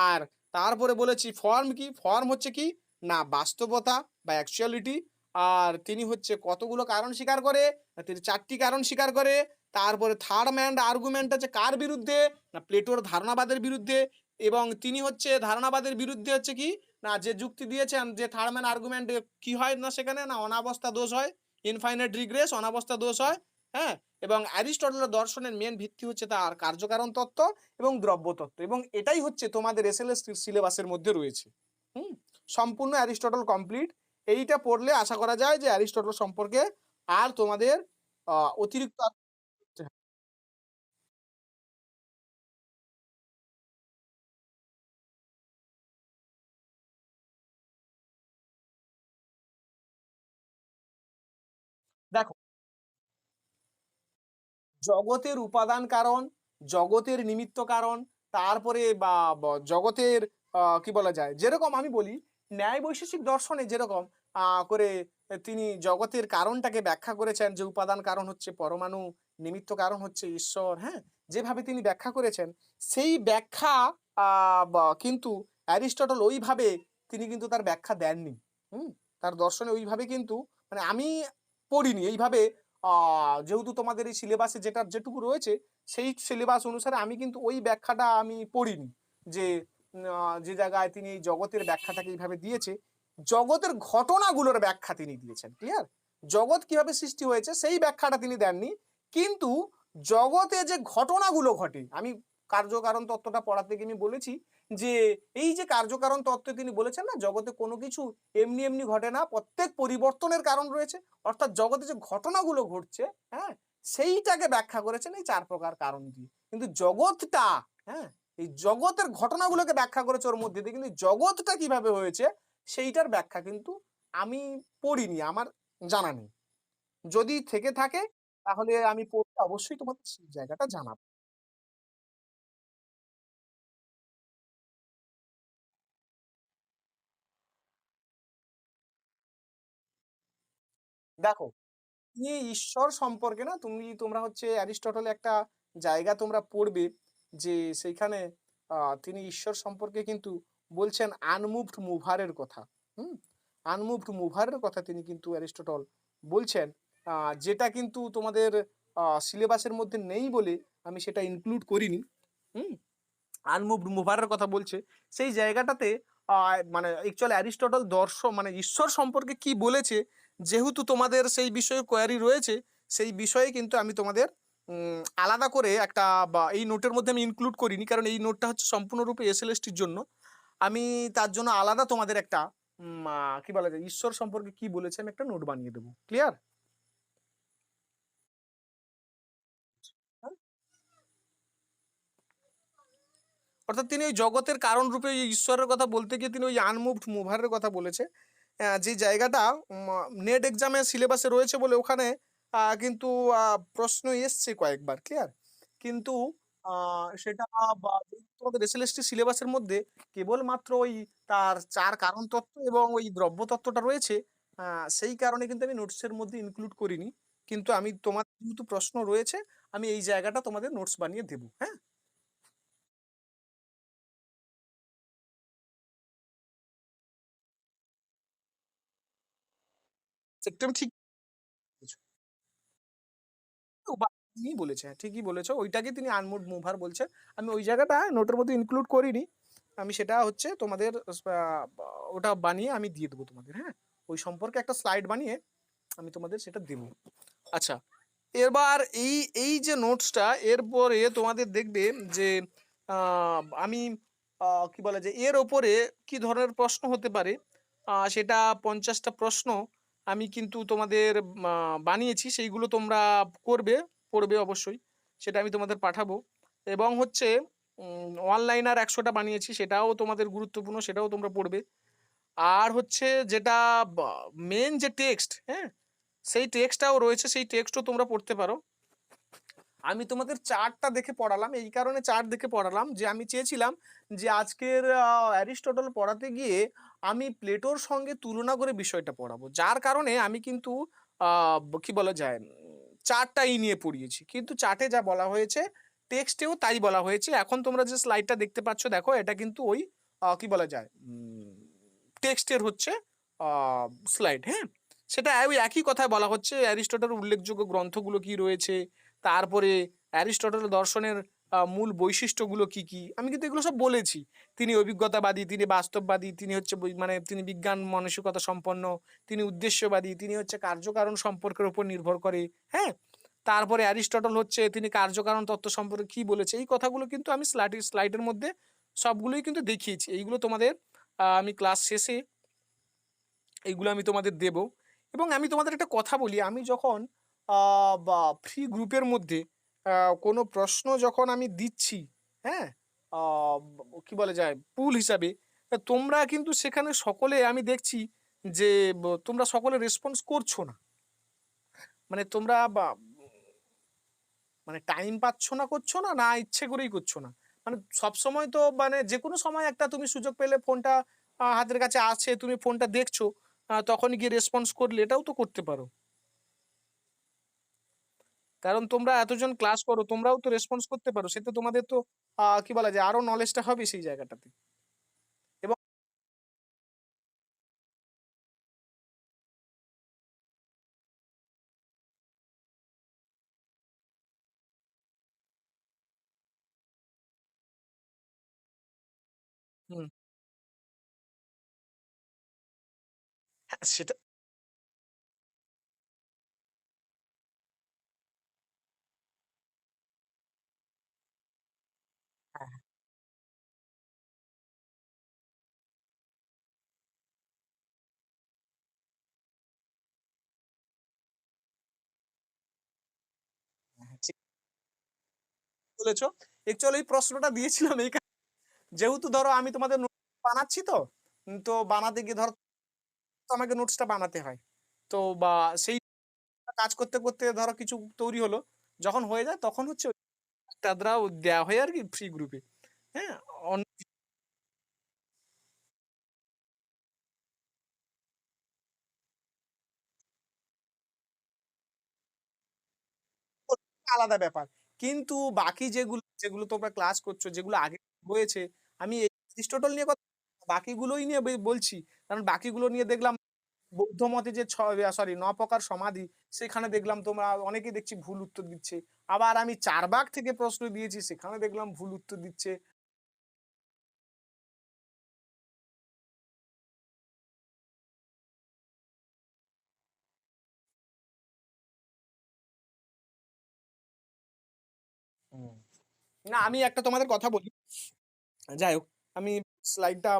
আর তারপরে বলেছি ফর্ম কি, ফর্ম হচ্ছে কি না বাস্তবতা বা অ্যাকচুয়ালিটি। আর তিনি হচ্ছে কতগুলো কারণ স্বীকার করে, তিনি 4টি কারণ স্বীকার করে। তারপরে থার্ড ম্যান আর্গুমেন্ট হচ্ছে কার বিরুদ্ধে না প্লেটোর ধারণাবাদের বিরুদ্ধে। এবং তিনি হচ্ছে ধারণাবাদের বিরুদ্ধে হচ্ছে কি না যে যুক্তি দিয়েছেন যে থার্ড ম্যান আর্গুমেন্ট কি হয় না সেখানে না অনাবস্থা দোষ হয়, ইনফাইনাইট রিগ্রেস, অনাবস্থা দোষ হয়। হ্যাঁ, এবং অ্যারিস্টটলের দর্শনের মেন ভিত্তি হচ্ছে তার কার্যকারণ তত্ত্ব এবং দ্রব্য তত্ত্ব, এবং এটাই হচ্ছে তোমাদের এসএলএস সিলেবাসের মধ্যে রয়েছে। হুম, সম্পূর্ণ অ্যারিস্টটল কমপ্লিট। এইটা পড়লে আশা করা যায় যে অ্যারিস্টটল সম্পর্কে আর তোমাদের অতিরিক্ত দেখো জগতের উপাদান কারণ, জগতের নিমিত্ত কারণ, তারপরে বা জগতের কি বলা যায়, যেরকম আমি বলি ন্যায় বৈশেষিক দর্শনে যেরকম করে তিনি জগতের কারণটাকে ব্যাখ্যা করেছেন যে উপাদান কারণ হচ্ছে পরমাণু, নিমিত্ত কারণ হচ্ছে ঈশ্বর। হ্যাঁ, যেভাবে তিনি ব্যাখ্যা করেছেন সেই ব্যাখ্যা কিন্তু অ্যারিস্টটল ওইভাবে তিনি কিন্তু তার ব্যাখ্যা দেননি। হুম, তার দর্শনে ওইভাবে কিন্তু মানে আমি পড়িনি এইভাবে। যেহেতু তোমাদের এই সিলেবাসে যেটা যেটুকু রয়েছে সেই সিলেবাস অনুসারে আমি কিন্তু ওই ব্যাখ্যাটা আমি পড়িনি যে যে জায়গায় তিনি এই জগতের ব্যাখ্যাটাকে এইভাবে দিয়েছে। জগতের ঘটনাগুলোর ব্যাখ্যা তিনি দিয়েছেন, ক্লিয়ার। জগৎ কিভাবে সৃষ্টি হয়েছে সেই ব্যাখ্যাটা তিনি দেননি, কিন্তু জগতে যে ঘটনাগুলো ঘটে, আমি কার্যকারণ তত্ত্বটা পড়াতে গিয়ে আমি বলেছি যে এই যে কার্যকারণ তত্ত্বে তিনি বলেছেন না জগতে কোনো কিছু এমনি এমনি ঘটে না, প্রত্যেক পরিবর্তনের কারণ রয়েছে। অর্থাৎ জগতে যে ঘটনাগুলো ঘটছে, হ্যাঁ, সেইটাকে ব্যাখ্যা করেছেন এই 4 প্রকার কারণ দিয়ে। কিন্তু জগৎটা, হ্যাঁ, এই জগতের ঘটনাগুলোকে ব্যাখ্যা করেছে ওর মধ্যে দিয়ে, কিন্তু জগৎটা কিভাবে হয়েছে সেইটার ব্যাখ্যা কিন্তু আমি পড়িনি, আমার জানা নেই। যদি থেকে থাকে তাহলে আমি পড়তে অবশ্যই তোমাদের সেই জায়গাটা জানাবো। দেখো তুমি ঈশ্বর সম্পর্কে না তোমরা হচ্ছে অ্যারিস্টটলে একটা জায়গা তোমরা পড়বে যে সেইখানে তিনি ঈশ্বর সম্পর্কে কিন্তু বলছেন আনমুভড মুভারের কথা। হুম, আনমুভড মুভারের কথা তিনি কিন্তু অ্যারিস্টটল বলছেন, যেটা কিন্তু তোমাদের সিলেবাসের মধ্যে নেই বলে আমি সেটা ইনক্লুড করিনি। হুম, আনমুভড মুভারের কথা বলছে সেই জায়গাটাতে মানে অ্যাকচুয়ালি অ্যারিস্টটল দর্শন মানে ঈশ্বর সম্পর্কে কি বলেছে, যেহেতু তোমাদের সেই বিষয়ে কোয়ারি রয়েছে, সেই বিষয়ে কিন্তু আমি তোমাদের আলাদা করে একটা বা এই নোটের মধ্যে আমি ইনক্লুড করিনি, কারণ এই নোটটা হচ্ছে সম্পূর্ণরূপে এসএলএসটির জন্য। আমি তার জন্য আলাদা তোমাদের একটা কি বলা যায় ঈশ্বর সম্পর্কে কি বলেছে আমি একটা নোট বানিয়ে দেবো, ক্লিয়ার। অর্থাৎ তিনি ওই জগতের কারণ রূপে ওই ঈশ্বরের কথা বলতে গিয়ে তিনি ওই আনমুভড মুভারের কথা বলেছে। যে জায়গাটা নেট এক্সামের সিলেবাসে রয়েছে বলে ওখানে কিন্তু প্রশ্ন এসছে কয়েকবার, ক্লিয়ার। কিন্তু সেটা বা তোমাদের এসএলএসটি সিলেবাসের মধ্যে কেবলমাত্র ওই তার 4 কারণ তত্ত্ব এবং ওই দ্রব্য তত্ত্বটা রয়েছে। সেই কারণে কিন্তু আমি নোটসের মধ্যে ইনক্লুড করিনি, কিন্তু আমি তোমার যেহেতু প্রশ্ন রয়েছে আমি এই জায়গাটা তোমাদের নোটস বানিয়ে দেবো। হ্যাঁ, একদম ঠিক বলেছো। তিনিই বলেছে, হ্যাঁ, ঠিকই বলেছো, ওইটাকে তিনি আনমুড মুভার বলছে। আমি ওই জায়গাটা নোটের মধ্যে ইনক্লুড করিনি, আমি সেটা হচ্ছে তোমাদের ওটা বানিয়ে আমি দিয়ে দেবো তোমাদের। হ্যাঁ, ওই সম্পর্কে একটা স্লাইড বানিয়ে আমি তোমাদের সেটা দেবো। আচ্ছা, এবার এই এই যে নোটসটা এরপরে তোমাদের দেখবে যে আ আমি কি বলে যে এর ওপরে কি ধরনের প্রশ্ন হতে পারে সেটা ৫০ টা প্রশ্ন আমি কিন্তু তোমাদের মা বানিয়েছি। সেইগুলো তোমরা করবে, পড়বে অবশ্যই। সেটা আমি তোমাদের পাঠাবো। এবং হচ্ছে অনলাইনার ১০০ টা বানিয়েছি সেটাও তোমাদের গুরুত্বপূর্ণ, সেটাও তোমরা পড়বে। আর হচ্ছে যেটা বা মেইন যে টেক্সট, হ্যাঁ? সেই টেক্সটটাও রয়েছে, সেই টেক্সটও তোমরা পড়তে পারো। আমি তোমাদের চার্টটা দেখে পড়ালাম। এই কারণে চার্ট দেখে পড়ালাম যে আমি চেয়েছিলাম যে আজকের অ্যারিস্টটল পড়াতে গিয়ে আমি প্লেটোর সঙ্গে তুলনা করে বিষয়টা পড়াবো। যার কারণে আমি কিন্তু আ কি বলা যায়? চার্টটাই নিয়ে পড়িয়েছি। কিন্তু চার্টে যা বলা হয়েছে টেক্সটেও তাই বলা হয়েছে। এখন তোমরা যে স্লাইডটা দেখতে পাচ্ছ দেখো এটা কিন্তু ওই কি বলা যায়? টেক্সটের হচ্ছে আ স্লাইড, হ্যাঁ? সেটা ওই একই কথায় বলা হচ্ছে অ্যারিস্টটলের উল্লেখযোগ্য গ্রন্থগুলো কি রয়েছে, তারপরে অ্যারিস্টটলের দর্শনের মূল বৈশিষ্ট্যগুলো কি, কি? আমি কিন্তু এগুলো সব বলেছি। তিনি অভিজ্ঞতাবাদী, তিনি বাস্তববাদী, তিনি হচ্ছে মানে তিনি বিজ্ঞান মানসিকতা সম্পন্ন, তিনি উদ্দেশ্যবাদী, তিনি হচ্ছে কার্যকারণ সম্পর্কের উপর নির্ভর করে, হ্যাঁ? তারপরে অ্যারিস্টটল হচ্ছে তিনি কার্যকারণ তত্ত্ব সম্পর্কে কি বলেছে, এই কথাগুলো কিন্তু আমি স্লাইডের মধ্যে সবগুলোই কিন্তু দেখিয়েছি। এইগুলো তোমাদের আমি ক্লাস শেষে এইগুলো আমি তোমাদের দেব। এবং আমি তোমাদের একটা কথা বলি, আমি যখন আ বা ফ্রি গ্রুপের মধ্যে আ কোনো প্রশ্ন যখন আমি দিচ্ছি, হ্যাঁ? আ কি বলা যায়? পুল হিসাবে, তোমরা কিন্তু সেখানে সকলে আমি দেখছি যে তোমরা সকলে রেসপন্স করছো না। মানে তোমরা মানে টাইম পাচ্ছ না করছো না, না ইচ্ছে করেই করছো না। মানে সবসময় তো মানে যেকোনো সময় একটা তুমি সুযোগ পেলে ফোনটা হাতের কাছে আছে, তুমি ফোনটা দেখছো, তখন গিয়ে রেসপন্স করলে এটাও তো করতে পারো। কারণ তোমরা এতজন ক্লাস করো, তোমরাও তো রেসপন্স করতে পারো। সেতে তোমাদের তো কি বলা যায় আরো নলেজটা হবে সেই জায়গাটাতে। এবং হুম, হ্যাঁ, সেটা হ্যাঁ, হ্যাঁ, ঠিক বলেছ। অ্যাকচুয়ালি এই প্রশ্নটা দিয়েছিলাম এই যেহেতু ধরো আমি তোমাদের নোট বানাচ্ছি তো, তো বানাতে গিয়ে ধরো তো আমাকে নোটসটা বানাতে হয়। তো বা সেই কাজ করতে, করতে ধরো কিছু তৈরি হলো। যখন হয়ে যায় তখন হচ্ছে তাদেরও দেয়া হয় আরকি ফ্রি গ্রুপে। হ্যাঁ? অন আলাদা ব্যাপার। কিন্তু বাকি যেগুলো তোমরা ক্লাস করছো, যেগুলো আগে হয়েছে, আমি এই এরিস্টটল নিয়ে কথা বাকিগুলোই নিয়ে বলছি। কারণ বাকিগুলো নিয়ে দেখলাম বৌদ্ধ মতে যে ৯ প্রকার সমাধি, সেখানে দেখলাম তোমরা অনেকেই দেখছি ভুল উত্তর দিচ্ছে। আবার আমি ৪ ভাগ থেকে প্রশ্ন দিয়েছি, সেখানে দেখলাম ভুল উত্তর দিচ্ছে। হুম। না আমি একটা তোমাদের কথা বলি। যাই হোক, আমি স্লাইডটা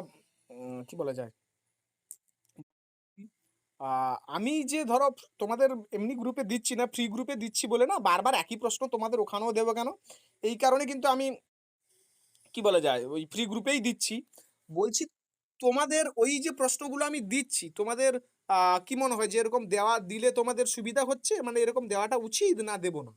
কি বলা যায়? আ আমি যে ধরো তোমাদের এমনি গ্রুপে দিচ্ছি না, ফ্রি গ্রুপে দিচ্ছি বলে না বারবার একই প্রশ্ন তোমাদের ওখানেও দেব কেন? এই কারণে কিন্তু আমি কি বলা যায়? ওই ফ্রি গ্রুপেই দিচ্ছি। বলছি তোমাদের ওই যে প্রশ্নগুলো আমি দিচ্ছি, তোমাদের আ কি মনে হয় যে এরকম দিলে তোমাদের সুবিধা হচ্ছে? মানে এরকম দেওয়াটা উচিত না দেব না?